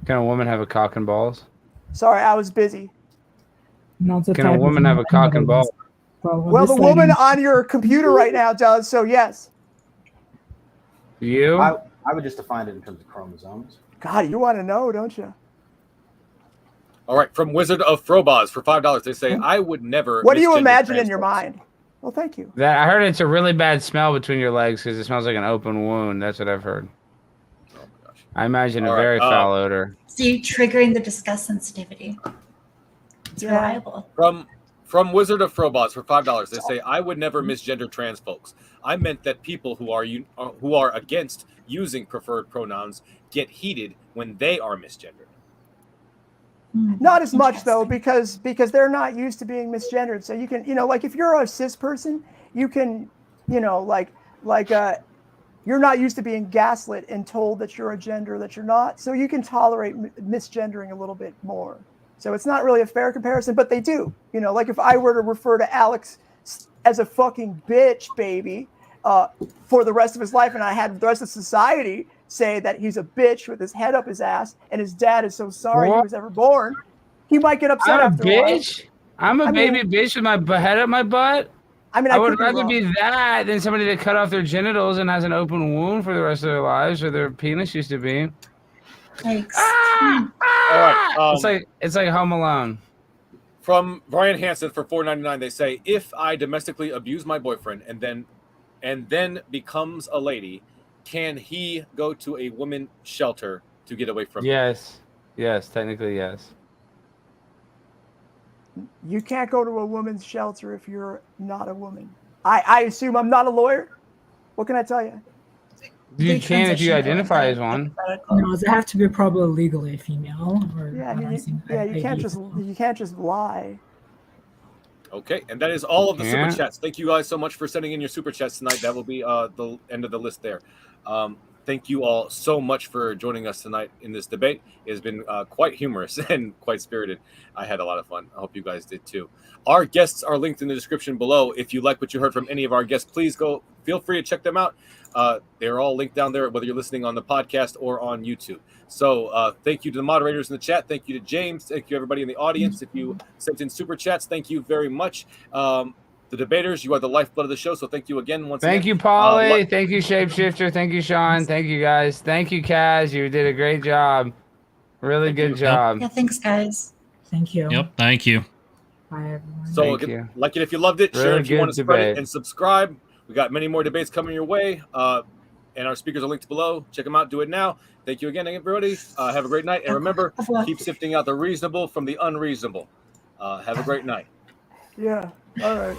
Can a woman have a cock and balls? Sorry, I was busy. Can a woman have a cock and balls? Well, the woman on your computer right now does, so yes. You? I would just define it in terms of chromosomes. God, you want to know, don't you? All right, from Wizard of Frobos for $5, they say, I would never. What do you imagine in your mind? Well, thank you. That I heard it's a really bad smell between your legs because it smells like an open wound. That's what I've heard. Oh my gosh. I imagine All a right, very foul odor. See, triggering the disgust sensitivity. It's Yeah. reliable. From Wizard of Frobots for $5, they say, I would never misgender trans folks. I meant that people who are against using preferred pronouns get heated when they are misgendered. Not as much though, because they're not used to being misgendered. So you can, like if you're a cis person, you can, you're not used to being gaslit and told that you're a gender that you're not. So you can tolerate misgendering a little bit more. So it's not really a fair comparison, but they do. Like if I were to refer to Alex as a fucking bitch, baby, for the rest of his life, and I had the rest of society say that he's a bitch with his head up his ass, and his dad is so sorry he was ever born, he might get upset I'm a after a while. bitch. I'm a baby bitch with my head up my butt. I would rather be that than somebody that cut off their genitals and has an open wound for the rest of their lives, or their penis used to be. Thanks. All right. It's like Home Alone. From Brian Hansen for $4.99, they say, if I domestically abuse my boyfriend and then becomes a lady, can he go to a women's shelter to get away from me? Yes, technically yes. You can't go to a woman's shelter if you're not a woman. I assume I'm not a lawyer. What can I tell you? You can if you identify as one. No, they have to be probably legally female. Or You can't just lie. Okay, and that is all of the super chats. Thank you guys so much for sending in your super chats tonight. That will be the end of the list there. Thank you all so much for joining us tonight in this debate. It has been quite humorous and quite spirited. I had a lot of fun. I hope you guys did too. Our guests are linked in the description below. If you like what you heard from any of our guests, please feel free to check them out. They're all linked down there, whether you're listening on the podcast or on YouTube. So thank you to the moderators in the chat. Thank you to James. Thank you, everybody in the audience. If you sent in super chats, thank you very much. The debaters, you are the lifeblood of the show. So thank you again. Thank you, Paulie. Thank you, Shapeshifter. Thank you, Sean. Thank you, guys. Thank you, Kaz. You did a great job. Really good job. Yeah, thanks, guys. Thank you. Yep, thank you. Bye, everyone. So like it if you loved it, share it if you want to spread it, and subscribe. We got many more debates coming your way. And our speakers are linked below. Check them out. Do it now. Thank you again, everybody. Have a great night. And remember, keep sifting out the reasonable from the unreasonable. Have a great night. Yeah. All right.